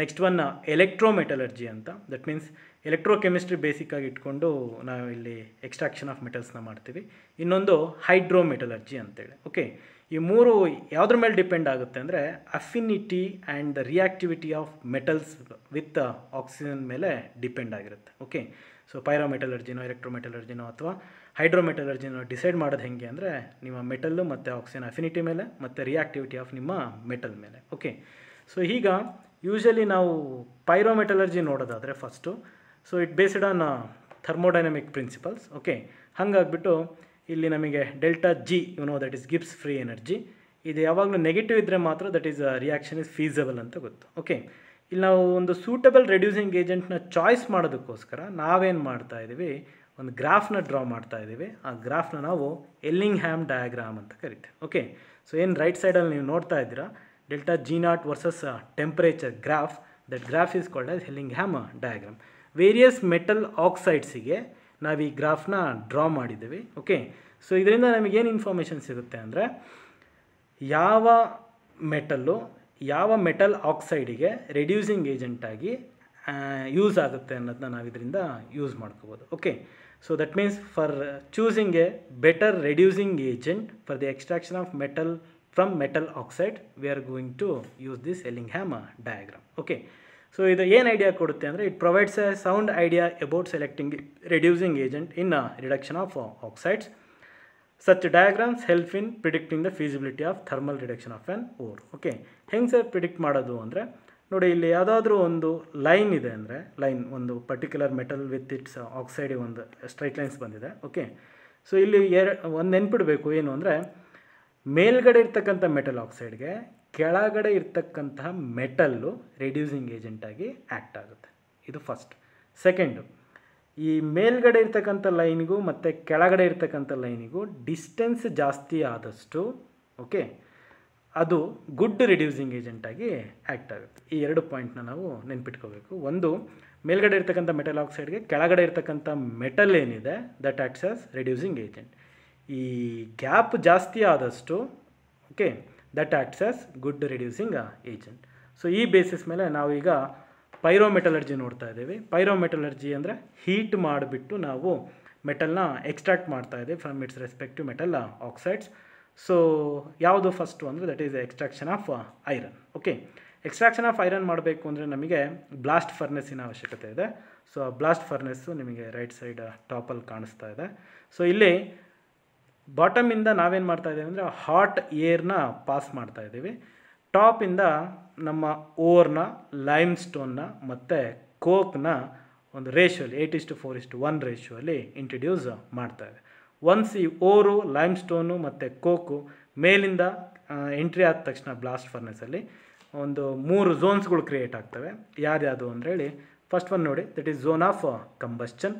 ನೆಕ್ಸ್ಟ್ ಒನ್ ಎಲೆಕ್ಟ್ರೋಮೆಟಲರ್ಜಿ ಅಂತ, ದಟ್ ಮೀನ್ಸ್ ಎಲೆಕ್ಟ್ರೋಕೆಮಿಸ್ಟ್ರಿ ಬೇಸಿಕ್ಕಾಗಿ ಇಟ್ಕೊಂಡು ನಾವು ಇಲ್ಲಿ ಎಕ್ಸ್ಟ್ರಾಕ್ಷನ್ ಆಫ್ ಮೆಟಲ್ಸ್ನ ಮಾಡ್ತೀವಿ. ಇನ್ನೊಂದು ಹೈಡ್ರೋಮೆಟಲರ್ಜಿ ಅಂತೇಳಿ. ಓಕೆ. ಈ ಮೂರು ಯಾವುದ್ರ ಮೇಲೆ ಡಿಪೆಂಡ್ ಆಗುತ್ತೆ ಅಂದರೆ affinity and the reactivity of metals with oxygen ಮೇಲೆ ಡಿಪೆಂಡ್ ಆಗಿರುತ್ತೆ. ಓಕೆ. ಸೊ ಪೈರೋಮೆಟಲರ್ಜಿನೋ ಎಲೆಕ್ಟ್ರೋಮೆಟಲರ್ಜಿನೋ ಅಥವಾ ಹೈಡ್ರೋಮೆಟಲರ್ಜಿನೋ ಡಿಸೈಡ್ ಮಾಡೋದು ಹೆಂಗೆ ಅಂದರೆ ನಿಮ್ಮ ಮೆಟಲ್ಲು ಮತ್ತು ಆಕ್ಸಿಜನ್ ಅಫಿನಿಟಿ ಮೇಲೆ ಮತ್ತು ರಿಯಾಕ್ಟಿವಿಟಿ ಆಫ್ ನಿಮ್ಮ ಮೆಟಲ್ ಮೇಲೆ. ಓಕೆ. ಸೊ ಈಗ ಯೂಶಲಿ ನಾವು ಪೈರೋಮೆಟಲರ್ಜಿ ನೋಡೋದಾದರೆ first, so it based on thermodynamic principles. Okay. ಹಾಗಾಗ್ಬಿಟ್ಟು ಇಲ್ಲಿ ನಮಗೆ delta G, that is Gibbs free energy, ಇದು ಯಾವಾಗಲೂ ನೆಗೆಟಿವ್ ಇದ್ದರೆ ಮಾತ್ರ ದಟ್ ಈಸ್ ರಿಯಾಕ್ಷನ್ ಇಸ್ ಫೀಸಬಲ್ ಅಂತ ಗೊತ್ತು. ಓಕೆ. ಇಲ್ಲಿ ನಾವು ಒಂದು ಸೂಟಬಲ್ ರೆಡ್ಯೂಸಿಂಗ್ ಏಜೆಂಟ್ನ ಚಾಯ್ಸ್ ಮಾಡೋದಕ್ಕೋಸ್ಕರ ನಾವೇನು ಮಾಡ್ತಾ ಇದ್ದೀವಿ, ಒಂದು ಗ್ರಾಫ್ನ ಡ್ರಾ ಮಾಡ್ತಾ ಇದ್ದೀವಿ. ಆ ಗ್ರಾಫ್ನ ನಾವು ಎಲ್ಲಿಂಗ್ಹ್ಯಾಮ್ ಡಯಾಗ್ರಾಮ್ ಅಂತ ಕರಿತೀವಿ. ಓಕೆ. ಸೊ ಏನು ರೈಟ್ ಸೈಡಲ್ಲಿ ನೀವು ನೋಡ್ತಾ ಇದ್ದೀರಾ, delta G0 versus temperature graph, that graph is called as Ellingham diagram. Various metal ಆಕ್ಸೈಡ್ಸಿಗೆ ನಾವು ಈ ಗ್ರಾಫ್ನ ಡ್ರಾ ಮಾಡಿದ್ದೀವಿ. ಓಕೆ. ಸೊ ಇದರಿಂದ ನಮಗೇನು ಇನ್ಫಾರ್ಮೇಷನ್ ಸಿಗುತ್ತೆ ಅಂದರೆ ಯಾವ ಮೆಟಲ್ಲು ಯಾವ ಮೆಟಲ್ ಆಕ್ಸೈಡಿಗೆ ರೆಡ್ಯೂಸಿಂಗ್ ಏಜೆಂಟಾಗಿ ಯೂಸ್ ಆಗುತ್ತೆ ಅನ್ನೋದನ್ನ ನಾವು ಇದರಿಂದ ಯೂಸ್ ಮಾಡ್ಕೋಬೋದು. Okay. So that means for choosing a better reducing agent for the extraction of metal from metal oxide we are going to use this ಎಲ್ಲಿಂಗ್ಹ್ಯಾಮ್ diagram. Okay. So ಇದು ಏನು idea ಕೊಡುತ್ತೆ ಅಂದರೆ it provides a sound idea about selecting reducing agent in reduction of oxides. Such diagrams help in predicting the feasibility of thermal reduction of an ore. Okay. ಹೆಂಗೆ sir predict ಮಾಡೋದು ಅಂದರೆ ನೋಡಿ, ಇಲ್ಲಿ ಯಾವುದಾದ್ರೂ ಒಂದು ಲೈನ್ ಇದೆ ಅಂದರೆ, ಲೈನ್ ಒಂದು ಪರ್ಟಿಕ್ಯುಲರ್ ಮೆಟಲ್ ವಿತ್ ಇಟ್ಸ್ ಆಕ್ಸೈಡಿಗೆ ಒಂದು ಸ್ಟ್ರೈಟ್ ಲೈನ್ಸ್ ಬಂದಿದೆ. ಓಕೆ. ಸೊ ಇಲ್ಲಿ ಒಂದು ನೆನ್ಪಿಡಬೇಕು ಏನು ಅಂದರೆ, ಮೇಲ್ಗಡೆ ಇರ್ತಕ್ಕಂಥ ಮೆಟಲ್ ಆಕ್ಸೈಡ್ಗೆ ಕೆಳಗಡೆ ಇರ್ತಕ್ಕಂತಹ ಮೆಟಲ್ಲು ರೆಡ್ಯೂಸಿಂಗ್ ಏಜೆಂಟಾಗಿ ಆ್ಯಕ್ಟ್ ಆಗುತ್ತೆ. ಇದು ಫಸ್ಟ್. ಸೆಕೆಂಡು, ಈ ಮೇಲ್ಗಡೆ ಇರ್ತಕ್ಕಂಥ ಲೈನಿಗೂ ಮತ್ತು ಕೆಳಗಡೆ ಇರ್ತಕ್ಕಂಥ ಲೈನಿಗೂ ಡಿಸ್ಟೆನ್ಸ್ ಜಾಸ್ತಿ ಆದಷ್ಟು ಓಕೆ ಅದು ಗುಡ್ ರಿಡ್ಯೂಸಿಂಗ್ ಏಜೆಂಟಾಗಿ ಆ್ಯಕ್ಟ್ ಆಗುತ್ತೆ. ಈ ಎರಡು ಪಾಯಿಂಟ್ನ ನಾವು ನೆನ್ಪಿಟ್ಕೋಬೇಕು. ಒಂದು, ಮೇಲ್ಗಡೆ ಇರ್ತಕ್ಕಂಥ ಮೆಟಲ್ ಆಕ್ಸೈಡ್ಗೆ ಕೆಳಗಡೆ ಇರ್ತಕ್ಕಂಥ ಮೆಟಲ್ ಏನಿದೆ that acts as reducing agent. ಈ ಗ್ಯಾಪ್ ಜಾಸ್ತಿ ಆದಷ್ಟು okay that acts as good reducing agent. So ಈ ಬೇಸಿಸ್ ಮೇಲೆ ನಾವೀಗ ಪೈರೋಮೆಟಲರ್ಜಿ ನೋಡ್ತಾ ಇದ್ದೀವಿ. ಪೈರೋಮೆಟಲರ್ಜಿ ಅಂದರೆ ಹೀಟ್ ಮಾಡಿಬಿಟ್ಟು ನಾವು ಮೆಟಲ್ನ ಎಕ್ಸ್ಟ್ರಾಕ್ಟ್ ಮಾಡ್ತಾ ಇದ್ದೀವಿ from its respective metal oxides. So ಯಾವುದು ಫಸ್ಟು ಅಂದರೆ that is extraction of iron. Okay, extraction of iron ಮಾಡಬೇಕು ಅಂದರೆ ನಮಗೆ ಬ್ಲಾಸ್ಟ್ ಫರ್ನೆಸ್ಸಿನ ಅವಶ್ಯಕತೆ ಇದೆ. ಸೊ ಬ್ಲಾಸ್ಟ್ ಫರ್ನೆಸ್ಸು ನಿಮಗೆ ರೈಟ್ ಸೈಡ್ ಟಾಪಲ್ಲಿ ಕಾಣಿಸ್ತಾ ಇದೆ. ಸೊ ಇಲ್ಲಿ ಬಾಟಮಿಂದ ನಾವೇನು ಮಾಡ್ತಾ ಇದ್ದೀವಿ ಅಂದರೆ ಹಾಟ್ ಏರ್ನ ಪಾಸ್ ಮಾಡ್ತಾ ಇದ್ದೀವಿ. ಟಾಪಿಂದ ನಮ್ಮ ಓರ್ನ, ಲೈಮ್ ಸ್ಟೋನ್ನ ಮತ್ತು ಕೋಕ್ನ ಒಂದು ರೇಷಿಯೋಲಿ 8:4:1 ರೇಷಿಯೋಲಿ ಇಂಟ್ರಡ್ಯೂಸ್ ಮಾಡ್ತಾ ಇದೆ. ಒನ್ಸ್ ಈ ಓರು, ಲೈಮ್ ಸ್ಟೋನು ಮತ್ತು ಕೋಕು ಮೇಲಿಂದ ಎಂಟ್ರಿ ಆದ ತಕ್ಷಣ ಬ್ಲಾಸ್ಟ್ ಫರ್ನೆಸಲ್ಲಿ ಒಂದು 3 ಝೋನ್ಸ್ಗಳು ಕ್ರಿಯೇಟ್ ಆಗ್ತವೆ. ಯಾವ್ದು ಅಂದರೆ ಹೇಳಿ, ಫಸ್ಟ್ ಒನ್ ನೋಡಿ, that is zone of combustion,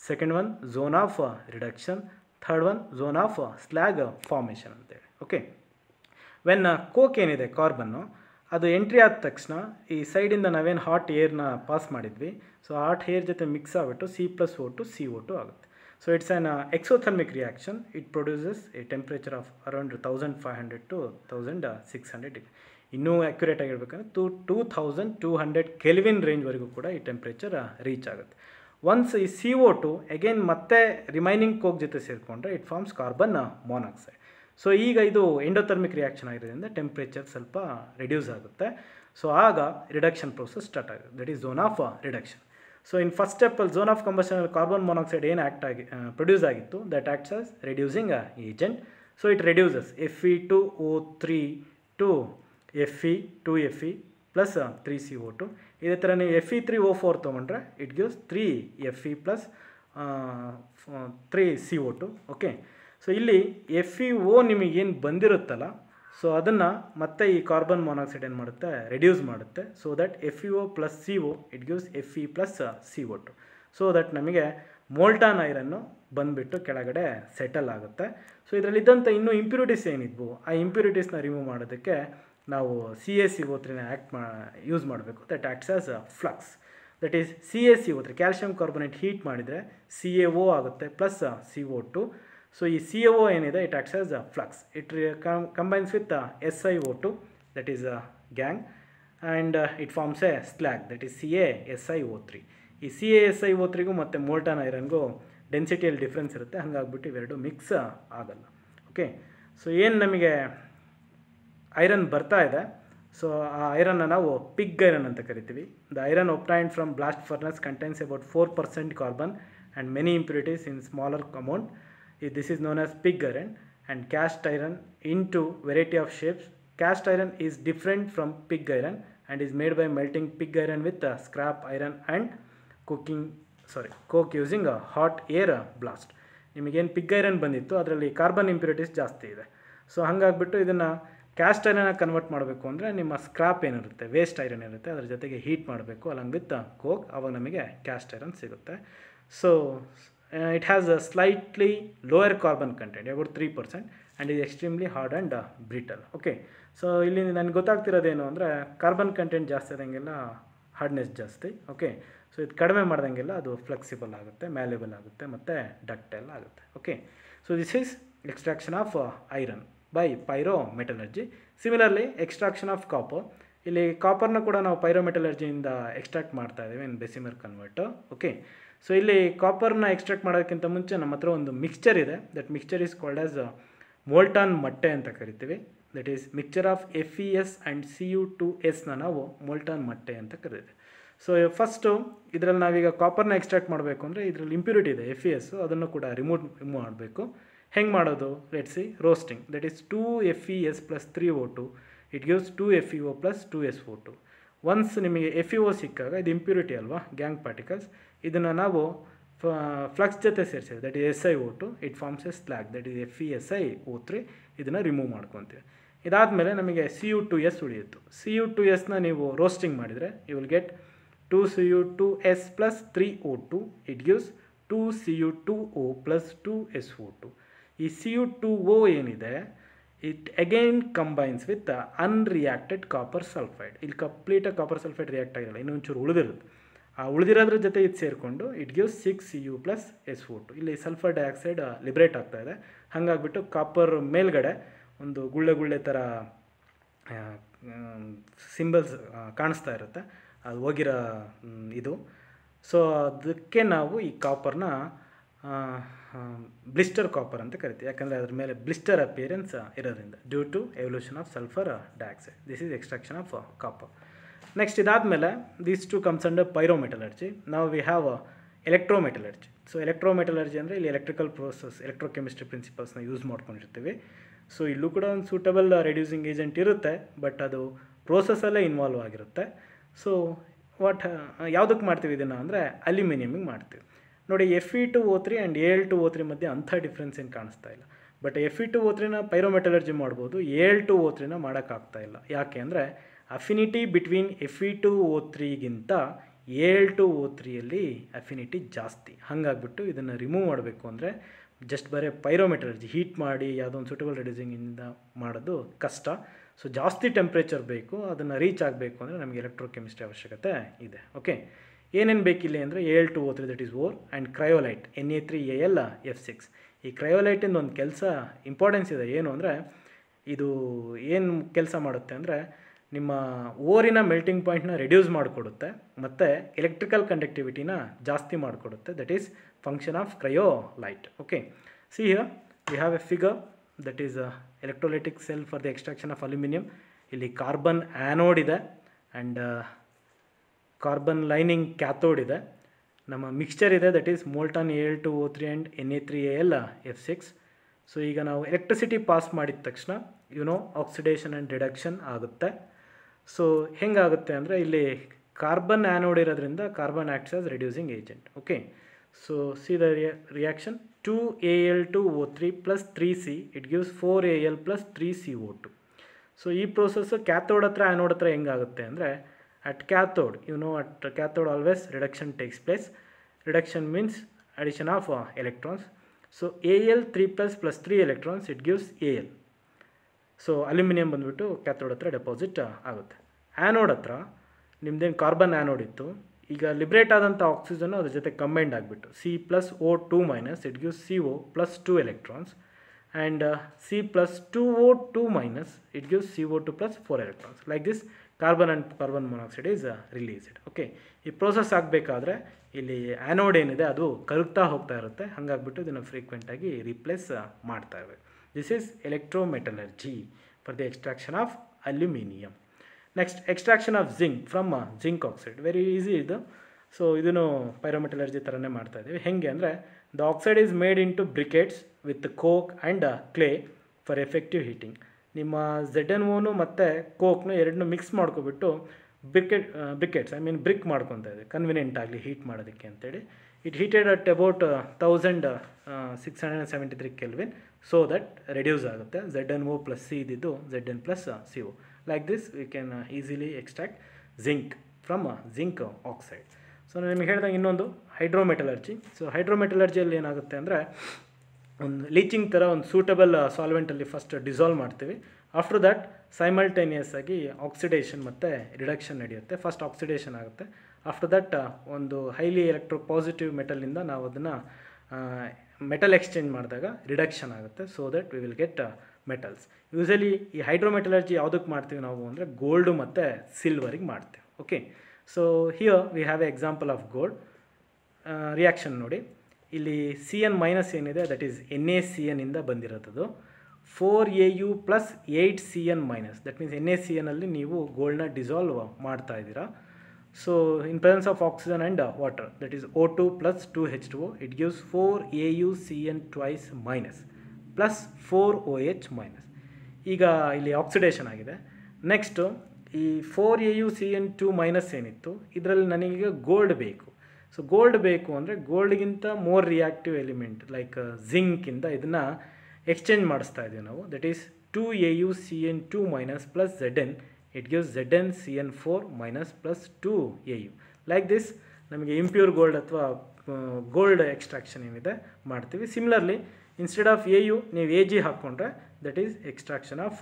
second one zone of reduction, third one zone of slag formation ಅಂತೇಳಿ. ಓಕೆ, ವೆನ್ ಕೋಕ್ ಏನಿದೆ ಕಾರ್ಬನ್ನು, ಅದು ಎಂಟ್ರಿ ಆದ ತಕ್ಷಣ ಈ ಸೈಡಿಂದ ನಾವೇನು ಹಾಟ್ ಏರ್ನ ಪಾಸ್ ಮಾಡಿದ್ವಿ, ಸೊ ಹಾಟ್ ಏರ್ ಜೊತೆ ಮಿಕ್ಸ್ ಆಗಿಬಿಟ್ಟು C+O2 CO2 ಆಗುತ್ತೆ. So it's on exothermic reaction. It produces A temperature of around 1500 to 1600 degree. ಇನ್ನೂ ಆ್ಯಕ್ಯುರೇಟ್ ಆಗಿರ್ಬೇಕಂದ್ರೆ 2200 ಕೆಲ್ವಿನ್ ರೇಂಜ್ವರೆಗೂ ಕೂಡ ಈ ಟೆಂಪ್ರೇಚರ್ ರೀಚ್ ಆಗುತ್ತೆ. ಒನ್ಸ್ ಈ CO2 ಅಗೇನ್ ಮತ್ತೆ ರಿಮೈನಿಂಗ್ ಕೋಕ್ ಜೊತೆ ಸೇರಿಕೊಂಡ್ರೆ it forms carbon monoxide. So ಈಗ ಇದು ಎಂಡೋಥರ್ಮಿಕ್ ರಿಯಾಕ್ಷನ್ ಆಗಿರೋದ್ರಿಂದ ಟೆಂಪ್ರೇಚರ್ ಸ್ವಲ್ಪ ರಿಡ್ಯೂಸ್ ಆಗುತ್ತೆ. ಸೊ ಆಗ ರಿಡಕ್ಷನ್ ಪ್ರೋಸೆಸ್ ಸ್ಟಾರ್ಟ್ ಆಗುತ್ತೆ, that is zone of reduction. So in first ಸ್ಟೆಪ್ಪಲ್ಲಿ ಝೋನ್ ಆಫ್ ಕಂಬಷನಲ್ಲಿ ಕಾರ್ಬನ್ ಮೊನಾಕ್ಸೈಡ್ ಏನು ಪ್ರೊಡ್ಯೂಸ್ ಆಗಿತ್ತು, that acts as reducing agent. So it reduces Fe2O3 to Fe 2Fe plus 3CO2. ಇದೇ ಥರ ನೀವು Fe3O4 ತೊಗೊಂಡ್ರೆ it gives 3Fe plus 3CO2. Okay, so ಇಲ್ಲಿ FeO ನಿಮಗೇನು ಬಂದಿರುತ್ತಲ್ಲ, ಸೊ ಅದನ್ನು ಮತ್ತೆ ಈ ಕಾರ್ಬನ್ ಮೊನಾಕ್ಸೈಡ್ ಏನು ಮಾಡುತ್ತೆ, ರೆಡ್ಯೂಸ್ ಮಾಡುತ್ತೆ. So that FeO plus CO it gives Fe plus CO2. So that ನಮಗೆ ಮೋಲ್ಟಾನ್ ಐರನ್ನು ಬಂದುಬಿಟ್ಟು ಕೆಳಗಡೆ ಸೆಟಲ್ ಆಗುತ್ತೆ. ಸೊ ಇದರಲ್ಲಿದ್ದಂಥ ಇನ್ನೂ ಇಂಪ್ಯೂರಿಟೀಸ್ ಏನಿದ್ವು, ಆ ಇಂಪ್ಯೂರಿಟೀಸ್ನ ರಿಮೂವ್ ಮಾಡೋದಕ್ಕೆ ನಾವು CaCO3ನ ಯೂಸ್ ಮಾಡಬೇಕು. That acts as flux. That is CaCO3 calcium carbonate heat ಮಾಡಿದರೆ CaO ಆಗುತ್ತೆ ಪ್ಲಸ್ CO2. ಸೊ ಈ CaO ಏನಿದೆ, it acts as flux. It combines with SiO2 that is gangue and it forms a slag that is CaSiO3. ಈ CaSiO3ಗೂ ಮತ್ತು molten ಐರನ್ಗೂ ಡೆನ್ಸಿಟಿಯಲ್ಲಿ difference ಇರುತ್ತೆ, ಹಾಗಾಗ್ಬಿಟ್ಟು ಇವೆರಡು mix ಆಗಲ್ಲ. ಓಕೆ, ಸೊ ಏನು ನಮಗೆ ಐರನ್ ಬರ್ತಾ ಇದೆ, ಸೊ ಆ ಐರನ್ನ ನಾವು ಪಿಗ್ ಐರನ್ ಅಂತ ಕರಿತೀವಿ. The iron obtained from blast furnace contains about 4% carbon and many impurities in smaller amount. This is known as pig iron and cast iron into variety of shapes. Cast iron is different from pig iron and is made by melting pig iron with scrap iron and coke using a hot air blast. ನಿಮಗೇನು pig iron ಬಂದಿತ್ತು ಅದರಲ್ಲಿ carbon impurities ಜಾಸ್ತಿ ಇದೆ. So ಹಾಗಾಗ್ಬಿಟ್ಟು ಇದನ್ನು caste ಐರನ್ನ convert ಮಾಡಬೇಕು ಅಂದರೆ ನಿಮ್ಮ ಸ್ಕ್ರಾಪ್ ಏನಿರುತ್ತೆ, ವೇಸ್ಟ್ ಐರನ್ ಇರುತ್ತೆ, ಅದ್ರ ಜೊತೆಗೆ ಹೀಟ್ ಮಾಡಬೇಕು ಅಲಾಂಗ್ ವಿತ್ ಕೋಕ್, ಆವಾಗ ನಮಗೆ ಕ್ಯಾಸ್ಟ್ ಐರನ್ ಸಿಗುತ್ತೆ. So it has a slightly lower carbon content, about 3%, and is extremely hard and brittle. Okay, so ಇಲ್ಲಿ ನನಗೆ ಗೊತ್ತಾಗ್ತಿರೋದೇನು ಅಂದರೆ ಕಾರ್ಬನ್ ಕಂಟೆಂಟ್ ಜಾಸ್ತಿ ಆದಂಗೆಲ್ಲ ಹಾರ್ಡ್ನೆಸ್ ಜಾಸ್ತಿ. ಓಕೆ, ಸೊ ಇದು ಕಡಿಮೆ ಮಾಡ್ದಂಗೆಲ್ಲ ಅದು ಫ್ಲೆಕ್ಸಿಬಲ್ ಆಗುತ್ತೆ, ಮ್ಯಾಲೇಬಲ್ ಆಗುತ್ತೆ ಮತ್ತು ಡಕ್ಟೈಲ್ ಆಗುತ್ತೆ. Okay, so this is extraction of iron by pyrometallurgy. Similarly extraction of copper, ಇಲ್ಲಿ ಕಾಪರ್ನ ಕೂಡ ನಾವು ಪೈರೋಮೆಟಲರ್ಜಿಯಿಂದ ಎಕ್ಸ್ಟ್ರಾಕ್ಟ್ ಮಾಡ್ತಾ ಇದ್ದೀವಿ in Bessemer converter. Okay, so ಇಲ್ಲಿ ಕಾಪರ್ನ ಎಕ್ಸ್ಟ್ರಾಕ್ಟ್ ಮಾಡೋದಕ್ಕಿಂತ ಮುಂಚೆ ನಮ್ಮ ಹತ್ರ ಒಂದು ಮಿಕ್ಸ್ಚರ್ ಇದೆ. That mixture is called as molten matte ಅಂತ ಕರಿತೀವಿ. That is mixture of FeS and Cu2Sನ ನಾವು ಮೋಲ್ಟಾನ್ ಮಟ್ಟೆ ಅಂತ ಕರಿತೀವಿ. ಸೊ ಫಸ್ಟು ಇದರಲ್ಲಿ ನಾವೀಗ ಕಾಪರ್ನ ಎಕ್ಸ್ಟ್ರಾಕ್ಟ್ ಮಾಡಬೇಕು ಅಂದರೆ ಇದರಲ್ಲಿ ಇಂಪ್ಯೂರಿಟಿ ಇದೆ FeS, ಅದನ್ನು ಕೂಡ ರಿಮೂವ್ ಮಾಡಬೇಕು. ಹೆಂಗೆ ಮಾಡೋದು, let's see roasting. That is 2FeS plus 3O2 it gives 2FeO plus 2SO2. Once ನಿಮಗೆ FeO ಸಿಕ್ಕಾಗ ಇದು ಇಂಪ್ಯೂರಿಟಿ ಅಲ್ವಾ, ಗ್ಯಾಂಗ್ ಪಾರ್ಟಿಕಲ್ಸ್, ಇದನ್ನು ನಾವು ಫ್ಲಕ್ಸ್ ಜೊತೆ ಸೇರಿಸಿದೆ, that is SiO2, it forms a slag that is FeSiO3. ಇದನ್ನು ರಿಮೂವ್ ಮಾಡ್ಕೊತೀವಿ. ಇದಾದಮೇಲೆ ನಮಗೆ Cu2S ಉಳಿಯಿತು. Cu2Sನ ನೀವು ರೋಸ್ಟಿಂಗ್ ಮಾಡಿದರೆ you will get 2Cu2S plus 3O2 it gives 2Cu2O plus 2SO2. ಈ Cu2O ಏನಿದೆ, it again combines with unreacted copper sulphide. ಇಲ್ಲಿ ಕಂಪ್ಲೀಟಾಗಿ ಕಾಪರ್ ಸಲ್ಫೈಡ್ ರಿಯಾಕ್ಟ್ ಆಗಿರಲ್ಲ, ಇನ್ನೊಂಚೂರು ಉಳಿದಿರುತ್ತೆ. ಆ ಉಳಿದಿರೋದ್ರ ಜೊತೆ ಇದು ಸೇರಿಕೊಂಡು it gives 6Cu plus SO2. ಇಲ್ಲಿ ಸಲ್ಫರ್ ಡೈಆಕ್ಸೈಡ್ ಲಿಬ್ರೇಟ್ ಆಗ್ತಾ ಇದೆ, ಹಾಗಾಗ್ಬಿಟ್ಟು ಕಾಪರ್ ಮೇಲ್ಗಡೆ ಒಂದು ಗುಳ್ಳೆ ಥರ ಸಿಂಬಲ್ಸ್ ಕಾಣಿಸ್ತಾ ಇರುತ್ತೆ, ಅದು ಹೋಗಿರೋ ಇದು. ಸೊ ಅದಕ್ಕೆ ನಾವು ಈ ಕಾಪರ್ನ ಬ್ಲಿಸ್ಟರ್ ಕಾಪರ್ ಅಂತ ಕರಿತೀವಿ, ಯಾಕಂದರೆ ಅದ್ರ ಮೇಲೆ ಬ್ಲಿಸ್ಟರ್ ಅಪಿಯರೆನ್ಸ್ ಇರೋದ್ರಿಂದ due to evolution of sulphur dioxide. This is extraction of copper. Next ಇದಾದಮೇಲೆ these two comes under pyrometallurgy. ನಾವು we have electrometallurgy. So electrometallurgy ಅಂದರೆ ಇಲ್ಲಿ ಎಲೆಕ್ಟ್ರಿಕಲ್ ಪ್ರೋಸೆಸ್, ಎಲೆಕ್ಟ್ರೋಕೆಮಿಸ್ಟ್ರಿ ಪ್ರಿನ್ಸಿಪಲ್ಸ್ನ ಯೂಸ್ ಮಾಡ್ಕೊಂಡಿರ್ತೀವಿ. ಸೊ ಇಲ್ಲೂ ಕೂಡ ಒಂದು ಸೂಟಬಲ್ ರೆಡ್ಯೂಸಿಂಗ್ ಏಜೆಂಟ್ ಇರುತ್ತೆ, ಬಟ್ ಅದು ಪ್ರೋಸೆಸ್ಸಲ್ಲೇ ಇನ್ವಾಲ್ವ್ ಆಗಿರುತ್ತೆ. ಸೊ ಯಾವುದಕ್ಕೆ ಮಾಡ್ತೀವಿ ಇದನ್ನು ಅಂದರೆ ಅಲ್ಯೂಮಿನಿಯಮಿಗೆ ಮಾಡ್ತೀವಿ. ನೋಡಿ, Fe2O3 ಆ್ಯಂಡ್ Al2O3 ಮಧ್ಯೆ ಅಂಥ ಡಿಫ್ರೆನ್ಸ್ ಏನು ಕಾಣಿಸ್ತಾ ಇಲ್ಲ. ಬಟ್ Fe2O3ನ ಪೈರೋಮೆಟಲರ್ಜಿ ಮಾಡ್ಬೋದು, Al2O3ನ ಮಾಡೋಕ್ಕಾಗ್ತಾ ಇಲ್ಲ. ಯಾಕೆ ಅಂದರೆ ಅಫಿನಿಟಿ ಬಿಟ್ವೀನ್ Fe2O3ಗಿಂತ Al2O3ಯಲ್ಲಿ ಅಫಿನಿಟಿ ಜಾಸ್ತಿ. ಹಾಗಾಗ್ಬಿಟ್ಟು ಇದನ್ನು ರಿಮೂವ್ ಮಾಡಬೇಕು ಅಂದರೆ ಜಸ್ಟ್ ಬರೀ ಪೈರೋಮೆಟಲರ್ಜಿ ಹೀಟ್ ಮಾಡಿ ಯಾವುದೋ ಒಂದು ಸೂಟಬಲ್ ರೆಡ್ಯೂಸಿಂಗಿಂದ ಮಾಡೋದು ಕಷ್ಟ. ಸೊ ಜಾಸ್ತಿ ಟೆಂಪ್ರೇಚರ್ ಬೇಕು, ಅದನ್ನು ರೀಚ್ ಆಗಬೇಕು ಅಂದರೆ ನಮಗೆ ಎಲೆಕ್ಟ್ರೋಕೆಮಿಸ್ಟ್ರಿ ಅವಶ್ಯಕತೆ ಇದೆ. ಓಕೆ, ಏನೇನು ಬೇಕಿಲ್ಲ ಅಂದರೆ Al2O3 that is ore and cryolite Na3Al(F6). ಈ ಕ್ರಯೋಲೈಟಿಂದ ಒಂದು ಕೆಲಸ ಇಂಪಾರ್ಟೆನ್ಸ್ ಇದೆ. ಏನು ಅಂದರೆ ಇದು ಏನು ಕೆಲಸ ಮಾಡುತ್ತೆ ಅಂದರೆ ನಿಮ್ಮ ಓರಿನ ಮೆಲ್ಟಿಂಗ್ ಪಾಯಿಂಟ್ನ ರೆಡ್ಯೂಸ್ ಮಾಡಿಕೊಡುತ್ತೆ ಮತ್ತು ಎಲೆಕ್ಟ್ರಿಕಲ್ ಕಂಡಕ್ಟಿವಿಟಿನ ಜಾಸ್ತಿ ಮಾಡಿಕೊಡುತ್ತೆ. That is function of cryolite. Okay, see here we have a figure that is electrolytic cell for the extraction of aluminium. ಇಲ್ಲಿ ಕಾರ್ಬನ್ ಆ್ಯನೋಡ್ ಇದೆ ಆ್ಯಂಡ್ ಕಾರ್ಬನ್ ಲೈನಿಂಗ್ ಕ್ಯಾಥೋಡ್ ಇದೆ. ನಮ್ಮ ಮಿಕ್ಸ್ಚರ್ ಇದೆ that is molten Al2O3 and Na3Al(F6). So ಈಗ ನಾವು electricity pass ಮಾಡಿದ ತಕ್ಷಣ oxidation and reduction ಆಗುತ್ತೆ. ಸೊ ಹೆಂಗಾಗುತ್ತೆ ಅಂದರೆ ಇಲ್ಲಿ ಕಾರ್ಬನ್ ಆ್ಯನೋಡ್ ಇರೋದ್ರಿಂದ carbon acts as reducing agent. Okay, so see the reaction 2Al2O3 + 3C it gives 4Al + 3CO2. So ಈ ಪ್ರೋಸೆಸ್ಸು ಕ್ಯಾಥೋಡ್ ಹತ್ರ ಆ್ಯನೋಡ್ ಹತ್ರ ಹೆಂಗಾಗುತ್ತೆ ಅಂದರೆ at cathode, at cathode always reduction takes place. Reduction means addition of electrons. So Al3 + 3 electrons it gives Al. So aluminium ಬಂದುಬಿಟ್ಟು cathode ಹತ್ರ deposit ಆಗುತ್ತೆ. Anode ಹತ್ರ ನಿಮ್ಮದೇನು carbon anode ಇತ್ತು, ಈಗ ಲಿಬ್ರೇಟ್ ಆದಂಥ ಆಕ್ಸಿಜನ್ನು ಅದ್ರ ಜೊತೆ ಕಂಬೈಂಡ್ ಆಗಿಬಿಟ್ಟು C+O2- it gives CO + 2 electrons and C+2O2- it gives CO2 + 4 electrons. Like this carbon and carbon monoxide is released. Okay, ಈ ಪ್ರೋಸೆಸ್ ಆಗಬೇಕಾದ್ರೆ ಇಲ್ಲಿ ಆ್ಯನೋಡ್ ಏನಿದೆ ಅದು ಕರಗ್ತಾ ಹೋಗ್ತಾ ಇರುತ್ತೆ. ಹಾಗಾಗ್ಬಿಟ್ಟು ಇದನ್ನು ಫ್ರೀಕ್ವೆಂಟಾಗಿ ರೀಪ್ಲೇಸ್ ಮಾಡ್ತಾ ಇರಬೇಕು. This is electrometallurgy for the extraction of aluminium. Next, extraction of zinc from zinc oxide. Very easy ಇದು. ಸೊ ಇದನ್ನು ಪೈರೋಮೆಟಲರ್ಜಿ ಥರನೇ ಮಾಡ್ತಾ ಇದ್ದೀವಿ. ಹೇಗೆ ಅಂದರೆ the oxide is made into briquettes with coke and clay for effective heating. ನಿಮ್ಮ ZnO ಮತ್ತು ಕೋಕ್ನು ಎರಡನ್ನೂ ಮಿಕ್ಸ್ ಮಾಡ್ಕೊಬಿಟ್ಟು ಬ್ರಿಕೆಟ್ಸ್ ಬ್ರಿಕ್ ಮಾಡ್ಕೊತಾ ಇದೆ ಕನ್ವಿನಿಯೆಂಟ್ ಆಗಲಿ ಹೀಟ್ ಮಾಡೋದಕ್ಕೆ ಅಂತೇಳಿ. It heated at about 1673 kelvin so that reduce ಆಗುತ್ತೆ. ZnO + C ಇದ್ದಿದ್ದು Zn + CO. Like this we can easily extract zinc from zinc oxide. So ನಾನು ನಿಮಗೆ ಹೇಳಿದಾಗ ಇನ್ನೊಂದು ಹೈಡ್ರೋಮೆಟಲರ್ಜಿ. ಸೊ ಹೈಡ್ರೋಮೆಟಲರ್ಜಿಯಲ್ಲಿ ಏನಾಗುತ್ತೆ ಅಂದರೆ ಒಂದು ಲೀಚಿಂಗ್ ಥರ ಒಂದು ಸೂಟಬಲ್ ಸಾಲ್ವೆಂಟಲ್ಲಿ ಫಸ್ಟ್ ಡಿಸಾಲ್ವ್ ಮಾಡ್ತೀವಿ. ಆಫ್ಟರ್ ದ್ಯಾಟ್ ಸೈಮಲ್ಟೇನಿಯಸ್ ಆಗಿ ಆಕ್ಸಿಡೇಷನ್ ಮತ್ತು ರಿಡಕ್ಷನ್ ನಡೆಯುತ್ತೆ. ಫಸ್ಟ್ ಆಕ್ಸಿಡೇಷನ್ ಆಗುತ್ತೆ. ಆಫ್ಟರ್ ದಟ್ ಒಂದು ಹೈಲಿ ಎಲೆಕ್ಟ್ರೋ ಪಾಸಿಟಿವ್ ಮೆಟಲಿಂದ ನಾವು ಅದನ್ನು ಮೆಟಲ್ ಎಕ್ಸ್ಚೇಂಜ್ ಮಾಡಿದಾಗ ರಿಡಕ್ಷನ್ ಆಗುತ್ತೆ. So that we will get metals. Usually ಈ ಹೈಡ್ರೋಮೆಟಲರ್ಜಿ ಯಾವುದಕ್ಕೆ ಮಾಡ್ತೀವಿ ನಾವು ಅಂದರೆ ಗೋಲ್ಡು ಮತ್ತು ಸಿಲ್ವರಿಗೆ ಮಾಡ್ತೀವಿ. Okay, so here we have A example of gold. Reaction ನೋಡಿ, ಇಲ್ಲಿ Cn- ಏನಿದೆ ದಟ್ ಈಸ್ NaCN ಇಂದ ಬಂದಿರೋದು. 4Au + 8Cn-, ದಟ್ ಮೀನ್ಸ್ NaCN-ಅಲ್ಲಿ ನೀವು ಗೋಲ್ಡ್ನ ಡಿಸಾಲ್ವ್ ಮಾಡ್ತಾ ಇದ್ದೀರಾ. So in presence of oxygen and water that is O2 + 2H2O it gives 4AuCN + 4OH-. ಈಗ ಇಲ್ಲಿ ಆಕ್ಸಿಡೇಷನ್ ಆಗಿದೆ. ನೆಕ್ಸ್ಟು ಈ 4AuCN2- ಏನಿತ್ತು ಇದರಲ್ಲಿ ನನಗೀಗ ಗೋಲ್ಡ್ ಬೇಕು. ಸೊ ಗೋಲ್ಡ್ ಬೇಕು ಅಂದರೆ ಗೋಲ್ಡ್ಗಿಂತ ಮೋರ್ ರಿಯಾಕ್ಟಿವ್ ಎಲಿಮೆಂಟ್ ಲೈಕ್ ಜಿಂಕಿಂದ ಇದನ್ನು ಎಕ್ಸ್ಚೇಂಜ್ ಮಾಡಿಸ್ತಾ ಇದ್ದೀವಿ ನಾವು. That is 2AuCN2- + Zn it gives ZnCN4- + 2Au. Like this ನಮಗೆ ಇಂಪ್ಯೂರ್ ಗೋಲ್ಡ್ ಅಥವಾ ಗೋಲ್ಡ್ ಎಕ್ಸ್ಟ್ರಾಕ್ಷನ್ ಏನಿದೆ ಮಾಡ್ತೀವಿ. ಸಿಮಿಲರ್ಲಿ ಇನ್ಸ್ಟೆಡ್ ಆಫ್ Au ನೀವು Ag ಹಾಕ್ಕೊಂಡ್ರೆ that is extraction of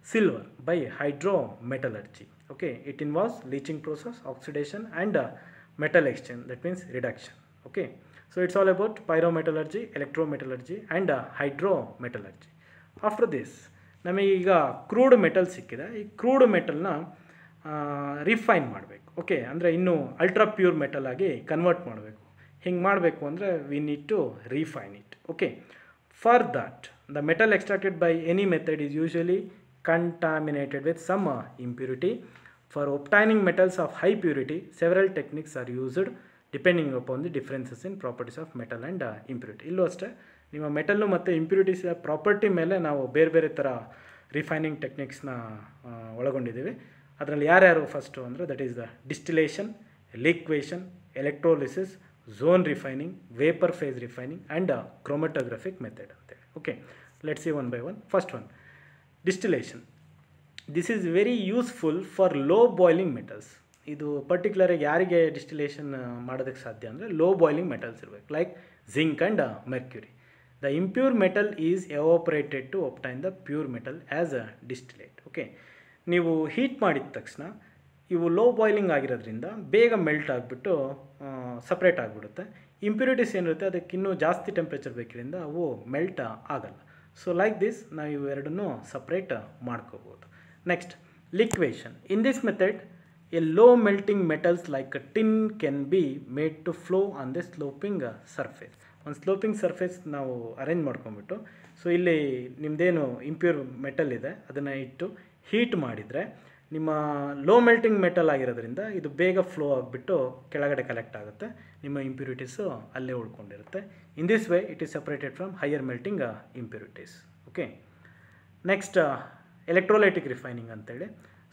silver by hydrometallurgy. Okay, it involves leaching process, oxidation and metal exchange, that means reduction. Okay, so it's all about pyrometallurgy, electrometallurgy and hydrometallurgy. After this ನಮಗೆ ಈಗ crude metal ಸಿಕ್ಕಿದೆ. ಈ crude ಮೆಟಲ್ನ refine ಮಾಡಬೇಕು. Okay, ಅಂದರೆ ಇನ್ನೂ ultra pure metal ಆಗಿ convert ಮಾಡಬೇಕು. ಹಿಂಗೆ ಮಾಡಬೇಕು ಅಂದರೆ we need to refine it. Okay, for that the metal extracted by any method is usually contaminated with some impurity. For obtaining metals of high purity, several techniques are used depending upon the differences in properties of metal and impurity. ಇಲ್ಲೂ ಅಷ್ಟೇ ನಿಮ್ಮ metal ಮತ್ತು impurities property ಮೇಲೆ ನಾವು ಬೇರೆ ಬೇರೆ ಥರ refining ಟೆಕ್ನಿಕ್ಸ್ನ ಒಳಗೊಂಡಿದ್ದೀವಿ. ಅದರಲ್ಲಿ ಯಾರ್ಯಾರು ಫಸ್ಟು ಅಂದರೆ that is the distillation, liquation, electrolysis, zone refining, vapour phase refining and chromatographic method ಅಂತೇಳಿ. Okay, let's see one by one. First one, distillation. This is very useful for low boiling metals. ಇದು ಪರ್ಟಿಕ್ಯುಲರಾಗಿ ಯಾರಿಗೆ distillation ಮಾಡೋದಕ್ಕೆ ಸಾಧ್ಯ ಅಂದರೆ low boiling metals ಇರಬೇಕು, like zinc and mercury. The impure metal is evaporated to obtain the pure metal as a distillate. Okay, ನೀವು heat ಮಾಡಿದ ತಕ್ಷಣ ಇವು ಲೋ ಬಾಯ್ಲಿಂಗ್ ಆಗಿರೋದ್ರಿಂದ ಬೇಗ ಮೆಲ್ಟ್ ಆಗಿಬಿಟ್ಟು ಸಪ್ರೇಟ್ ಆಗಿಬಿಡುತ್ತೆ. ಇಂಪ್ಯೂರಿಟೀಸ್ ಏನಿರುತ್ತೆ ಅದಕ್ಕೆ ಇನ್ನೂ ಜಾಸ್ತಿ ಟೆಂಪ್ರೇಚರ್ ಬೇಕಿದ್ದರಿಂದ ಅವು ಮೆಲ್ಟ್ ಆಗಲ್ಲ. ಸೊ ಲೈಕ್ ದಿಸ್ ನಾವು ಇವೆರಡನ್ನೂ ಸಪ್ರೇಟ್ ಮಾಡ್ಕೋಬೋದು. Next, liquation. In this method, a low melting metals like a tin can be made to flow on the sloping surface. ಒಂದು ಸ್ಲೋಪಿಂಗ್ ಸರ್ಫೇಸ್ ನಾವು ಅರೇಂಜ್ ಮಾಡ್ಕೊಂಬಿಟ್ಟು, ಸೊ ಇಲ್ಲಿ ನಿಮ್ಮದೇನು impure metal ಇದೆ ಅದನ್ನು ಇಟ್ಟು heat ಮಾಡಿದರೆ ನಿಮ್ಮ ಲೋ ಮೆಲ್ಟಿಂಗ್ ಮೆಟಲ್ ಆಗಿರೋದ್ರಿಂದ ಇದು ಬೇಗ ಫ್ಲೋ ಆಗಿಬಿಟ್ಟು ಕೆಳಗಡೆ ಕಲೆಕ್ಟ್ ಆಗುತ್ತೆ, ನಿಮ್ಮ ಇಂಪ್ಯೂರಿಟೀಸು ಅಲ್ಲೇ ಉಳ್ಕೊಂಡಿರುತ್ತೆ. In this way it is separated from higher melting impurities. Okay, next electrolytic refining ಅಂತೇಳಿ.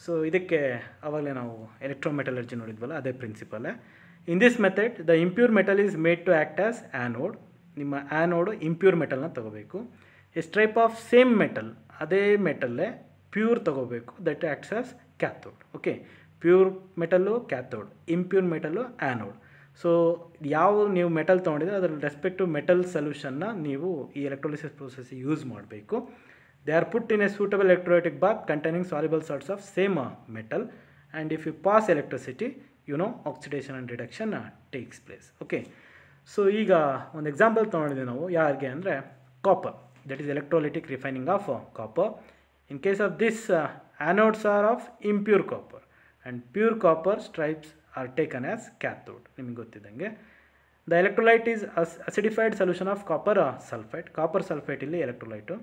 ಸೊ ಇದಕ್ಕೆ ಆವಾಗಲೇ ನಾವು ಎಲೆಕ್ಟ್ರೋಮೆಟಲರ್ಜಿ ನೋಡಿದ್ವಲ್ಲ, ಅದೇ ಪ್ರಿನ್ಸಿಪಲ್ಲೇ. In this method the impure metal is made to act as anode. ನಿಮ್ಮ ಆ್ಯನೋಡು ಇಂಪ್ಯೂರ್ ಮೆಟಲ್ನ ತೊಗೋಬೇಕು. A stripe of same metal, ಅದೇ ಮೆಟಲ್ಲೇ ಪ್ಯೂರ್ ತೊಗೋಬೇಕು, that acts as cathode. Okay, pure metal cathode, impure metal anode. So ಯಾವ ನೀವು metal ತೊಗೊಂಡಿದ್ರೆ ಅದರ respective metal ಸೊಲ್ಯೂಷನ್ನ ನೀವು ಈ ಎಲೆಕ್ಟ್ರೋಲಿಸಿಸ್ ಪ್ರೋಸೆಸ್ಸಿಗೆ ಯೂಸ್ ಮಾಡಬೇಕು. They are put in a suitable electrolytic bath containing soluble salts of same metal, and if you pass electricity, you know, oxidation and reduction takes place. Okay, so ಈಗ ಒಂದು example ತೊಗೊಂಡಿದ್ದೀವಿ ನಾವು ಯಾರಿಗೆ ಅಂದರೆ copper, that is electrolytic refining of copper. In case of this anodes are of impure copper and pure copper stripes are taken as cathode. ನಿಮಗೆ ಗೊತ್ತಿದ್ದಂಗೆ the electrolyte is acidified solution of copper sulphite. Copper sulphite ಇಲ್ಲಿ electrolyte.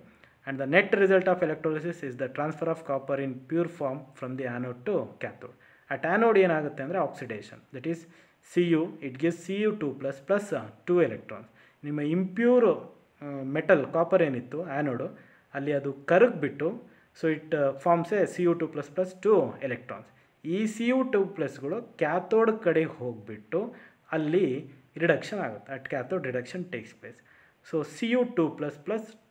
And the net result of electrolysis is the transfer of copper in pure form from the anode to cathode. At anode ಏನಾಗುತ್ತೆ ಅಂದರೆ oxidation, that is Cu, it gives Cu2 plus 2 electrons. ನಿಮ್ಮ impure metal copper ಏನಿತ್ತು anode ಅಲ್ಲಿ ಅದು ಕರಗಿಬಿಟ್ಟು, so it forms a Cu2 plus 2 electrons. ಈ Cu2 ಪ್ಲಸ್ಗಳು cathode ಕಡೆ ಹೋಗಿಬಿಟ್ಟು ಅಲ್ಲಿ ರಿಡಕ್ಷನ್ ಆಗುತ್ತೆ. At cathode reduction takes place. So Cu2 plus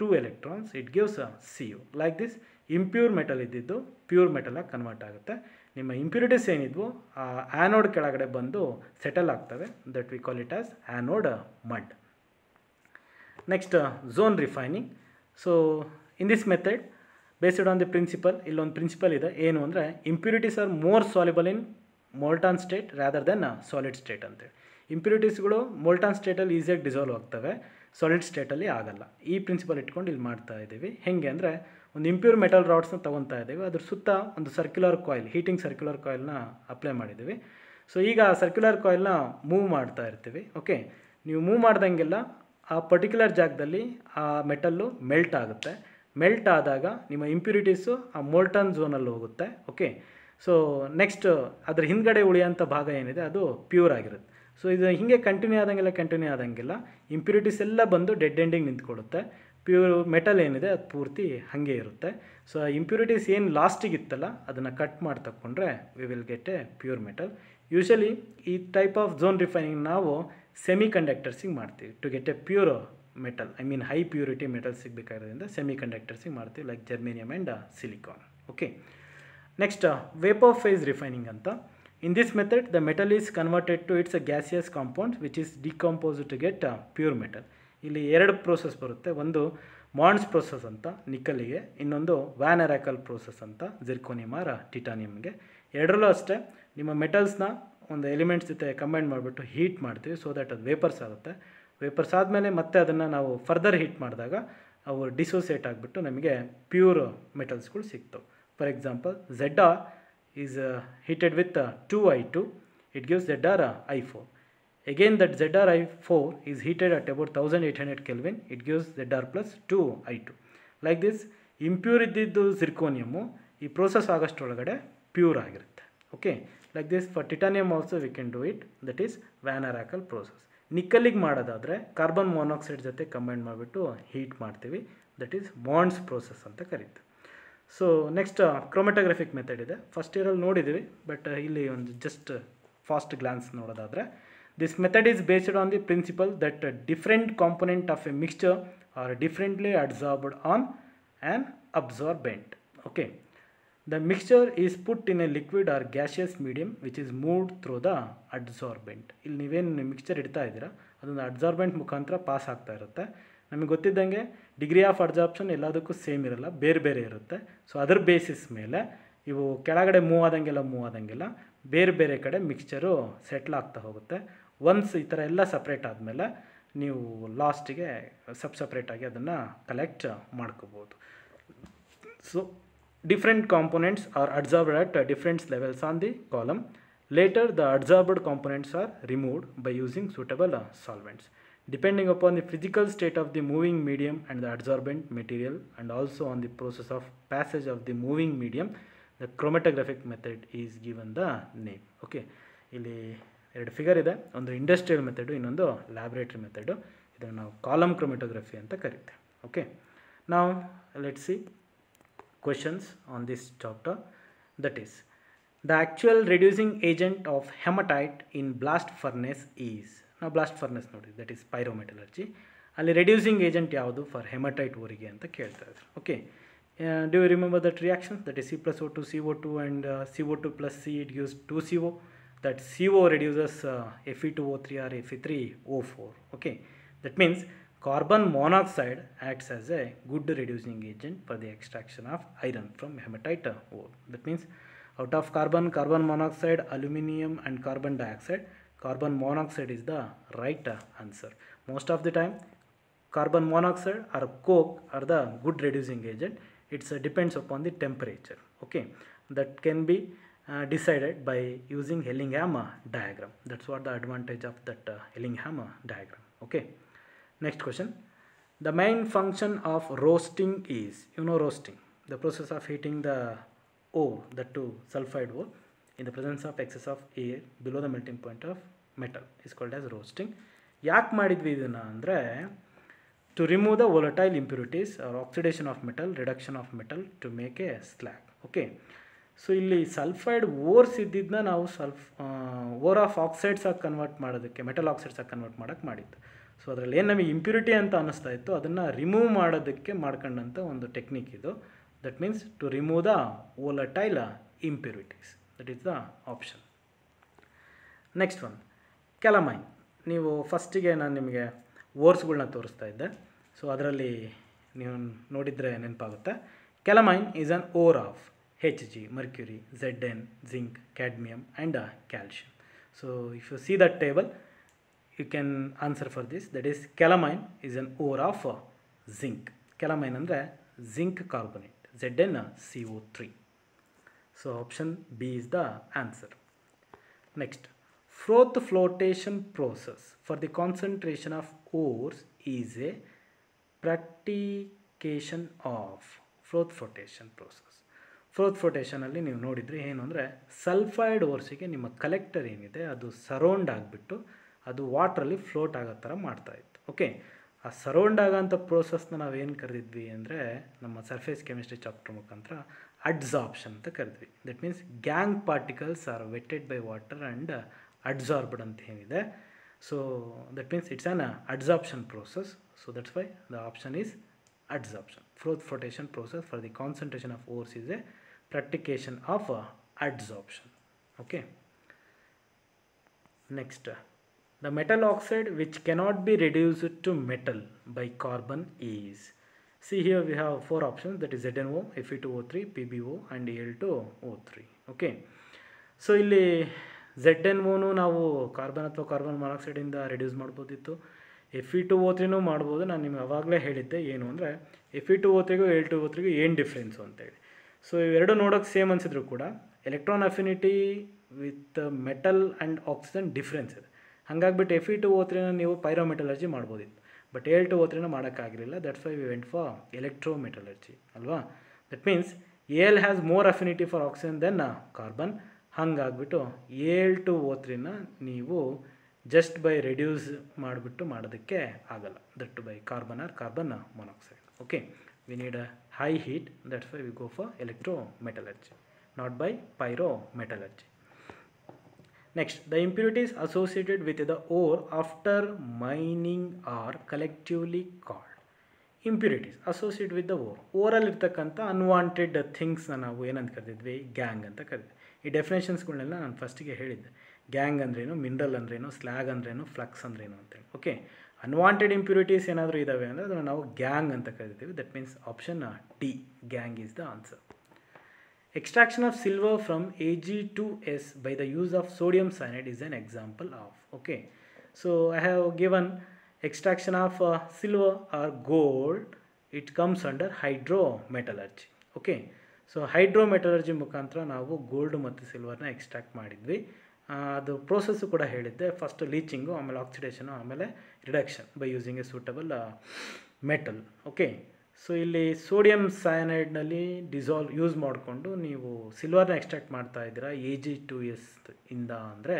2 electrons, it gives a Cu. Like this, impure metal ಇದ್ದಿದ್ದು ಪ್ಯೂರ್ ಮೆಟಲಾಗಿ ಕನ್ವರ್ಟ್ ಆಗುತ್ತೆ. ನಿಮ್ಮ ಇಂಪ್ಯೂರಿಟೀಸ್ ಏನಿದ್ವು ಆ ಆ್ಯನೋಡ್ ಕೆಳಗಡೆ ಬಂದು ಸೆಟಲ್ ಆಗ್ತವೆ, that we call it as anode mud. Next, zone refining. So in this method based on the principle, ಇಲ್ಲೊಂದು principle ಇದೆ, ಏನು ಅಂದರೆ impurities are more soluble in molten state rather than solid state ಅಂತೇಳಿ. ಇಂಪ್ಯೂರಿಟೀಸ್ಗಳು molten ಸ್ಟೇಟಲ್ಲಿ ಈಸಿಯಾಗಿ dissolve ಆಗ್ತವೆ, solid ಸ್ಟೇಟಲ್ಲಿ ಆಗಲ್ಲ. ಈ ಪ್ರಿನ್ಸಿಪಲ್ ಇಟ್ಕೊಂಡು ಇಲ್ಲಿ ಮಾಡ್ತಾ ಇದ್ದೀವಿ. ಹೇಗೆ ಅಂದರೆ ಒಂದು ಇಂಪ್ಯೂರ್ ಮೆಟಲ್ ರಾಡ್ಸ್ನ ತೊಗೊತಾ ಇದ್ದೀವಿ, ಅದ್ರ ಸುತ್ತ ಒಂದು ಸರ್ಕ್ಯುಲರ್ ಕಾಯಿಲ್, ಹೀಟಿಂಗ್ ಸರ್ಕ್ಯುಲರ್ ಕಾಯಿಲ್ನ ಅಪ್ಲೈ ಮಾಡಿದ್ದೀವಿ. ಸೊ ಈಗ ಸರ್ಕ್ಯುಲರ್ ಕಾಯಿಲ್ನ ಮೂವ್ ಮಾಡ್ತಾ ಇರ್ತೀವಿ. ಓಕೆ, ನೀವು ಮೂವ್ ಮಾಡ್ದಂಗೆಲ್ಲ ಆ ಪರ್ಟಿಕ್ಯುಲರ್ ಜಾಗದಲ್ಲಿ ಆ ಮೆಟಲ್ಲು ಮೆಲ್ಟ್ ಆಗುತ್ತೆ. ಮೆಲ್ಟ್ ಆದಾಗ ನಿಮ್ಮ ಇಂಪ್ಯೂರಿಟೀಸು ಆ ಮೋಲ್ಟನ್ ಝೋನಲ್ಲಿ ಹೋಗುತ್ತೆ. ಓಕೆ, ಸೊ ನೆಕ್ಸ್ಟ್ ಅದ್ರ ಹಿಂದ್ಗಡೆ ಉಳಿಯೋಂಥ ಭಾಗ ಏನಿದೆ ಅದು ಪ್ಯೂರ್ ಆಗಿರುತ್ತೆ. ಸೊ ಇದು ಹೀಗೆ ಕಂಟಿನ್ಯೂ ಆದಂಗೆಲ್ಲ ಇಂಪ್ಯೂರಿಟೀಸ್ ಎಲ್ಲ ಬಂದು ಡೆಡ್ ಎಂಡಿಂಗ್ ನಿಂತ್ಕೊಳ್ಳುತ್ತೆ. ಪ್ಯೂರ್ ಮೆಟಲ್ ಏನಿದೆ ಅದು ಪೂರ್ತಿ ಹಾಗೆ ಇರುತ್ತೆ. ಸೊ ಇಂಪ್ಯೂರಿಟೀಸ್ ಏನು ಲಾಸ್ಟಿಗಿತ್ತಲ್ಲ ಅದನ್ನು ಕಟ್ ಮಾಡಿ ತಗೊಂಡ್ರೆ we will get a pure metal. Usually ಈ ಟೈಪ್ ಆಫ್ ಝೋನ್ ರಿಫೈನಿಂಗ್ ನಾವು ಸೆಮಿ ಕಂಡಕ್ಟರ್ಸಿಗೆ ಮಾಡ್ತೀವಿ to get a pure metal. I mean high purity metal ಸಿಗಬೇಕಾದ್ರಿಂದ ಸೆಮಿ ಕಂಡಕ್ಟರ್ಸಿಗೆ ಮಾಡ್ತೀವಿ, like germanium and silicon. Okay, next vapour phase refining ಅಂತ. In this method, the metal is converted to its gaseous compound which is decomposed to get pure metal. ಇಲ್ಲಿ ಎರಡು process ಬರುತ್ತೆ. ಒಂದು ಮಾಂಡ್ಸ್ process ಅಂತ ನಿಕ್ಕಲಿಗೆ, ಇನ್ನೊಂದು ವ್ಯಾನ್ ಅರಾಕಲ್ ಪ್ರೋಸೆಸ್ ಅಂತ ಜಿರ್ಕೋನಿಯಮ್ R ಟಿಟಾನಿಯಮ್ಗೆ. ಎರಡರಲ್ಲೂ ಅಷ್ಟೇ ನಿಮ್ಮ ಮೆಟಲ್ಸ್ನ ಒಂದು ಎಲಿಮೆಂಟ್ಸ್ ಜೊತೆ ಕಂಬೈನ್ ಮಾಡಿಬಿಟ್ಟು ಹೀಟ್ ಮಾಡ್ತೀವಿ, ಸೊ ದಟ್ ಅದು ವೇಪರ್ಸ್ ಆಗುತ್ತೆ. ವೇಪರ್ಸ್ ಆದಮೇಲೆ ಮತ್ತೆ ಅದನ್ನು ನಾವು ಫರ್ದರ್ ಹೀಟ್ ಮಾಡಿದಾಗ ಅವು ಡಿಸೋಸಿಯೇಟ್ ಆಗಿಬಿಟ್ಟು ನಮಗೆ ಪ್ಯೂರ್ ಮೆಟಲ್ಸ್ಗಳು ಸಿಗ್ತವೆ. For example ZR is heated with 2I2, it gives ZrI4. Again that ZrI4 is heated at about 1800 Kelvin, it gives Zr plus 2I2. Like this, impure ಇದ್ದಿದ್ದು ಜಿರ್ಕೋನಿಯಮ್ಮು ಈ ಪ್ರೋಸೆಸ್ ಆಗೋಷ್ಟರೊಳಗಡೆ ಪ್ಯೂರ್ ಆಗಿರುತ್ತೆ. Okay, like this for titanium also we can do it, that is Van Arakel process. ನಿಕ್ಕಲ್ಲಿಗೆ ಮಾಡೋದಾದರೆ carbon monoxide ಜೊತೆ combine ಮಾಡಿಬಿಟ್ಟು heat ಮಾಡ್ತೀವಿ, that is bonds process ಅಂತ ಕರೀತೀವಿ. ಸೊ ನೆಕ್ಸ್ಟ್ ಕ್ರೋಮೆಟೋಗ್ರಫಿಕ್ ಮೆಥಡ್ ಇದೆ, ಫಸ್ಟ್ ಇಯರಲ್ಲಿ ನೋಡಿದ್ದೀವಿ, ಬಟ್ ಇಲ್ಲಿ ಒಂದು ಜಸ್ಟ್ ಫಾಸ್ಟ್ ಗ್ಲಾನ್ಸ್ ನೋಡೋದಾದರೆ this method is based on the principle that different component of a mixture are differently absorbed on an absorbent. Okay, the mixture is put in a liquid or gaseous medium which is moved through the adsorbent. ಇಲ್ಲಿ ನೀವೇನು mixture ಇಡ್ತಾ ಇದ್ದೀರಾ ಅದೊಂದು ಅಡ್ಸಾರ್ಬೆಂಟ್ ಮುಖಾಂತರ pass ಆಗ್ತಾ ಇರುತ್ತೆ. ನಮಗೆ ಗೊತ್ತಿದ್ದಂಗೆ degree of adsorption ಎಲ್ಲದಕ್ಕೂ ಸೇಮ್ ಇರಲ್ಲ, ಬೇರೆ ಬೇರೆ ಇರುತ್ತೆ. ಸೊ ಅದರ ಬೇಸಿಸ್ ಮೇಲೆ ಇವು ಕೆಳಗಡೆ ಮೂವ್ ಆದಂಗೆಲ್ಲ ಬೇರೆ ಬೇರೆ ಕಡೆ ಮಿಕ್ಸ್ಚರು ಸೆಟ್ಲ್ ಆಗ್ತಾ ಹೋಗುತ್ತೆ. ಒನ್ಸ್ ಈ ಥರ ಎಲ್ಲ ಸಪ್ರೇಟ್ ಆದಮೇಲೆ ನೀವು ಲಾಸ್ಟಿಗೆ ಸಪ್ರೇಟಾಗಿ ಅದನ್ನು ಕಲೆಕ್ಟ್ ಮಾಡ್ಕೋಬೋದು. So different components are adsorbed at different levels on the column. Later the adsorbed components are removed by using suitable solvents. Depending upon the physical state of the moving medium and the adsorbent material and also on the process of passage of the moving medium, the chromatographic method is given the name. Okay, ಇಲ್ಲಿ ಎರಡು figure ಇದೆ, ಒಂದು industrial method, ಇನ್ನೊಂದು laboratory method. ಇದನ್ನು ನಾವು column ಕ್ರೋಮೆಟೋಗ್ರಫಿ ಅಂತ ಕರಿತೇವೆ. Okay, ನಾವು let's see questions on this chapter. That is, the actual reducing agent of hematite in blast furnace is, now blast furnace ನೋಡಿ, that is pyrometallurgy. ಅಲ್ಲಿ reducing agent ಯಾವುದು for hematite ಊರಿಗೆ ಅಂತ ಕೇಳ್ತಾ ಇದ್ರು. Okay, do you remember that reaction, that is C plus O2 CO2 and CO2 plus C, it gives 2CO. that CO reduces Fe2O3 or Fe3O4. okay, that means carbon monoxide acts as a good reducing agent for the extraction of iron from hematite ore. That means out of carbon monoxide, aluminium and carbon dioxide, carbon monoxide is the right answer. Most of the time carbon monoxide or coke are the good reducing agent. It depends upon the temperature. Okay, that can be decided by using Ellingham diagram. That's what the advantage of that Ellingham diagram. Okay, next question. The main function of roasting is, you know roasting, the process of heating the ore, that to sulfide ore, in the presence of excess of air below the melting point of metal is called as roasting. ಯಾಕೆ ಮಾಡಿದ್ವಿ ಇದನ್ನು ಅಂದರೆ to remove the volatile impurities or oxidation of metal, reduction of metal to make a slag. okay, so ಇಲ್ಲಿ sulphide ಓರ್ಸ್ ಇದ್ದಿದ್ದನ್ನ ನಾವು or of oxides ಆಗಿ convert ಮಾಡೋದಕ್ಕೆ, metal oxides ಆಗಿ ಕನ್ವರ್ಟ್ ಮಾಡೋಕ್ಕೆ ಮಾಡಿದ್ದು. ಸೊ ಅದರಲ್ಲಿ ಏನು ನಮಗೆ ಇಂಪ್ಯೂರಿಟಿ ಅಂತ ಅನ್ನಿಸ್ತಾ ಇತ್ತು ಅದನ್ನು ರಿಮೂವ್ ಮಾಡೋದಕ್ಕೆ ಮಾಡ್ಕೊಂಡಂಥ ಒಂದು ಟೆಕ್ನಿಕ್ ಇದು. That means to remove the volatile impurities, that is the option. Next one, calamine. ನೀವು ಫಸ್ಟಿಗೆ ನಾನು ನಿಮಗೆ ಓರ್ಸ್ಗಳನ್ನ ತೋರಿಸ್ತಾ ಇದ್ದೆ, ಸೊ ಅದರಲ್ಲಿ ನೀವು ನೋಡಿದರೆ ನೆನಪಾಗುತ್ತೆ. Calamine is an ore of Hg, mercury, Zn, zinc, cadmium and calcium. So if you see that table you can answer for this, that is calamine is an ore of zinc. Calamine andre zinc carbonate, ZnCO3. So option B is the answer. Next, Froth flotation process for the concentration of ores is a practication of Froth flotation process. ಫ್ರೋತ್ ಫ್ಲೋಟೇಷನಲ್ಲಿ ನೀವು ನೋಡಿದರೆ ಏನು ಅಂದರೆ sulphide ಓರ್ಸಿಗೆ ನಿಮ್ಮ collector ಏನಿದೆ ಅದು surround ಆಗಿಬಿಟ್ಟು ಅದು ವಾಟ್ರಲ್ಲಿ float ಆಗೋ ಥರ ಮಾಡ್ತಾಯಿತ್ತು. ಓಕೆ, ಆ ಸರೌಂಡ್ ಆಗೋಂಥ ಪ್ರೋಸೆಸ್ನ ನಾವೇನು ಕರೆದಿದ್ವಿ ಅಂದರೆ ನಮ್ಮ ಸರ್ಫೇಸ್ ಕೆಮಿಸ್ಟ್ರಿ ಚಾಪ್ಟರ್ ಮುಖಾಂತರ ಅಡ್ಸಾರ್ಪ್ಷನ್ ಅಂತ ಕರೆದ್ವಿ. That means gangue particles are wetted by water and adsorbed ಅಂತ ಏನಿದೆ. So that means it's an adsorption process. So that's why the option is adsorption. Froth flotation process for the concentration of ores is a practication of adsorption. Okay, next, the metal oxide which cannot be reduced to metal by carbon is, see here we have four options, that is ZnO, Fe2O3, PbO and Al2O3. okay, so ಇಲ್ಲಿ ZnOನು ನಾವು carbon ಅಥವಾ carbon ಮಾನಾಕ್ಸೈಡಿಂದ reduce ಮಾಡ್ಬೋದಿತ್ತು, Fe2O3 ಮಾಡ್ಬೋದು. ನಾನು ನಿಮಗೆ ಅವಾಗಲೇ ಹೇಳಿದ್ದೆ ಏನು ಅಂದರೆ Fe2O3ಗೂ Al2O3ಗೂ ಏನು ಡಿಫ್ರೆನ್ಸು ಅಂತೇಳಿ. ಸೊ ಇವೆರಡು ನೋಡೋಕ್ಕೆ ಸೇಮ್ ಅನಿಸಿದ್ರು ಕೂಡ electron affinity with metal and oxygen difference ಇದೆ. ಹಾಗಾಗಿಬಿಟ್ಟು Fe2O3 ನೀವು ಪೈರೋಮೆಟಲರ್ಜಿ ಮಾಡ್ಬೋದಿತ್ತು, ಬಟ್ Al2O3 ಮಾಡೋಕ್ಕಾಗಿರಲಿಲ್ಲ. That's why we went for electrometallurgy ಅಲ್ವಾ. That means Al has more affinity for oxygen than carbon. ಹಂಗಾಗ್ಬಿಟ್ಟು ಏಳ್ ಟು ಓ ತ್ರೀನ ನೀವು ಜಸ್ಟ್ ಬೈ ರೆಡ್ಯೂಸ್ ಮಾಡಿಬಿಟ್ಟು ಮಾಡೋದಕ್ಕೆ ಆಗಲ್ಲ, that by carbon or carbon monoxide. Okay, we need a high heat, that's why we go for electrometallurgy, not by pyrometallurgy. Next, the impurities associated with the ore after mining are collectively called. Impurities associated with the ore, ಓರಲ್ಲಿ ಇರ್ತಕ್ಕಂಥ unwanted ಥಿಂಗ್ಸ್ನ ನಾವು ಏನಂತ ಕರೆದಿದ್ವಿ, gang ಅಂತ ಕರೆದ್ವಿ. ಈ ಡೆಫಿನೇಷನ್ಸ್ಗಳನ್ನೆಲ್ಲ ನಾನು ಫಸ್ಟಿಗೆ ಹೇಳಿದ್ದೆ. Gang ಅಂದ್ರೇನು, mineral ಅಂದ್ರೇನು, ಸ್ಲ್ಯಾಗ್ ಅಂದ್ರೇನು, ಫ್ಲಕ್ಸ್ ಅಂದ್ರೇನು ಅಂತೇಳಿ. ಓಕೆ, ಅನ್ವಾಂಟೆಡ್ ಇಂಪ್ಯೂರಿಟೀಸ್ ಏನಾದರೂ ಇದ್ದಾವೆ ಅಂದರೆ ಅದನ್ನು ನಾವು ಗ್ಯಾಂಗ್ ಅಂತ ಕರಿತೀವಿ. That means option D, gang is the answer. Extraction of silver from Ag2S by the use of sodium cyanide is an example of. Okay, so I have given extraction of silver or gold. It comes under hydrometallurgy. Okay, so hydrometallurgy ಮುಖಾಂತರ ನಾವು gold ಮತ್ತು ಸಿಲ್ವರ್ನ extract ಮಾಡಿದ್ವಿ. ಅದು process ಕೂಡ ಹೇಳಿದ್ದೆ. First ಲೀಚಿಂಗು, ಆಮೇಲೆ ಆಕ್ಸಿಡೇಷನು, ಆಮೇಲೆ reduction by using a suitable metal. Okay, so ಇಲ್ಲಿ ಸೋಡಿಯಂ ಸಯನೈಡ್ನಲ್ಲಿ ಯೂಸ್ ಮಾಡಿಕೊಂಡು ನೀವು ಸಿಲ್ವರ್ನ ಎಕ್ಸ್ಟ್ರಾಕ್ಟ್ ಮಾಡ್ತಾ ಇದ್ದೀರಾ Ag2S ಇಂದ ಅಂದರೆ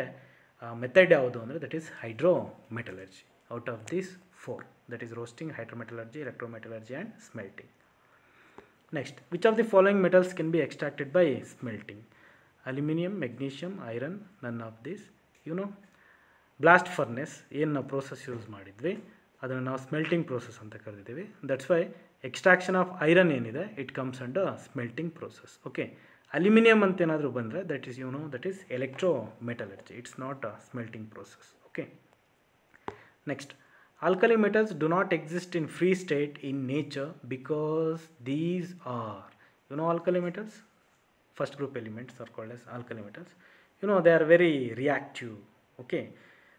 ಮೆಥಡ್ ಯಾವುದು ಅಂದರೆ that is hydrometallurgy. Out of this 4, that is roasting, hydrometallurgy, electrometallurgy and smelting. Next, which of the following metals can be extracted by smelting? Aluminium, magnesium, iron, none of this. Blast furnace ಏನು ನಾವು process use ಮಾಡಿದ್ವಿ ಅದನ್ನು ನಾವು smelting process ಅಂತ ಕರೆದಿದ್ದೀವಿ. That's why extraction of iron ಏನಿದೆ it comes under smelting process. Okay, aluminium ಅಂತ ಏನಾದರೂ ಬಂದರೆ that is that is electrometallurgy, it's not a smelting process. Okay, next, alkali metals do not exist in free state in nature because these are alkali metals, first group elements are called as alkali metals. They are very reactive. Okay,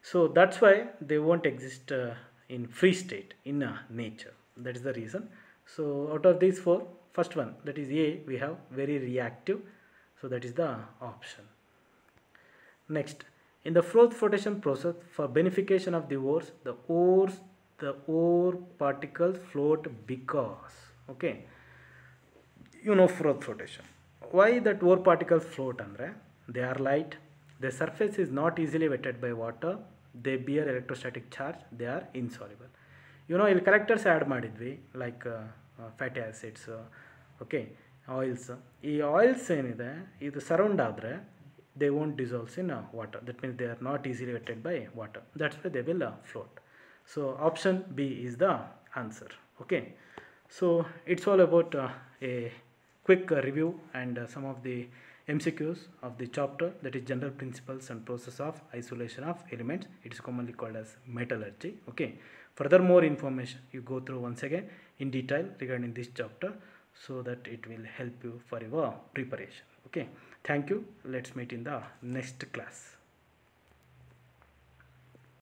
so that's why they won't exist in free state in nature. That is the reason. So out of these 4, first one, that is A, we have very reactive, so that is the option. Next, in the froth flotation process for beneficiation of the ores, the ore particles float because, okay, froth flotation. Why that ore particles float andre, they are light, their surface is not easily wetted by water, they bear electrostatic charge, they are insoluble. ಇಲ್ಲಿ ಕರೆಕ್ಟರ್ಸ್ add ಮಾಡಿದ್ವಿ, like fatty acids, okay, oils. ಈ oils ಏನಿದೆ ಇದು surround ಆದರೆ they won't dissolves in water, that means they are not easily weighted by water, that's why they will float. So option B is the answer. Okay, so it's all about A quick review and some of the MCQs of the chapter, that is general principles and process of isolation of elements. It is commonly called as metallurgy. Okay, further more information you go through once again in detail regarding this chapter, so that it will help you for your preparation. Okay, thank you. Let's meet in the next class.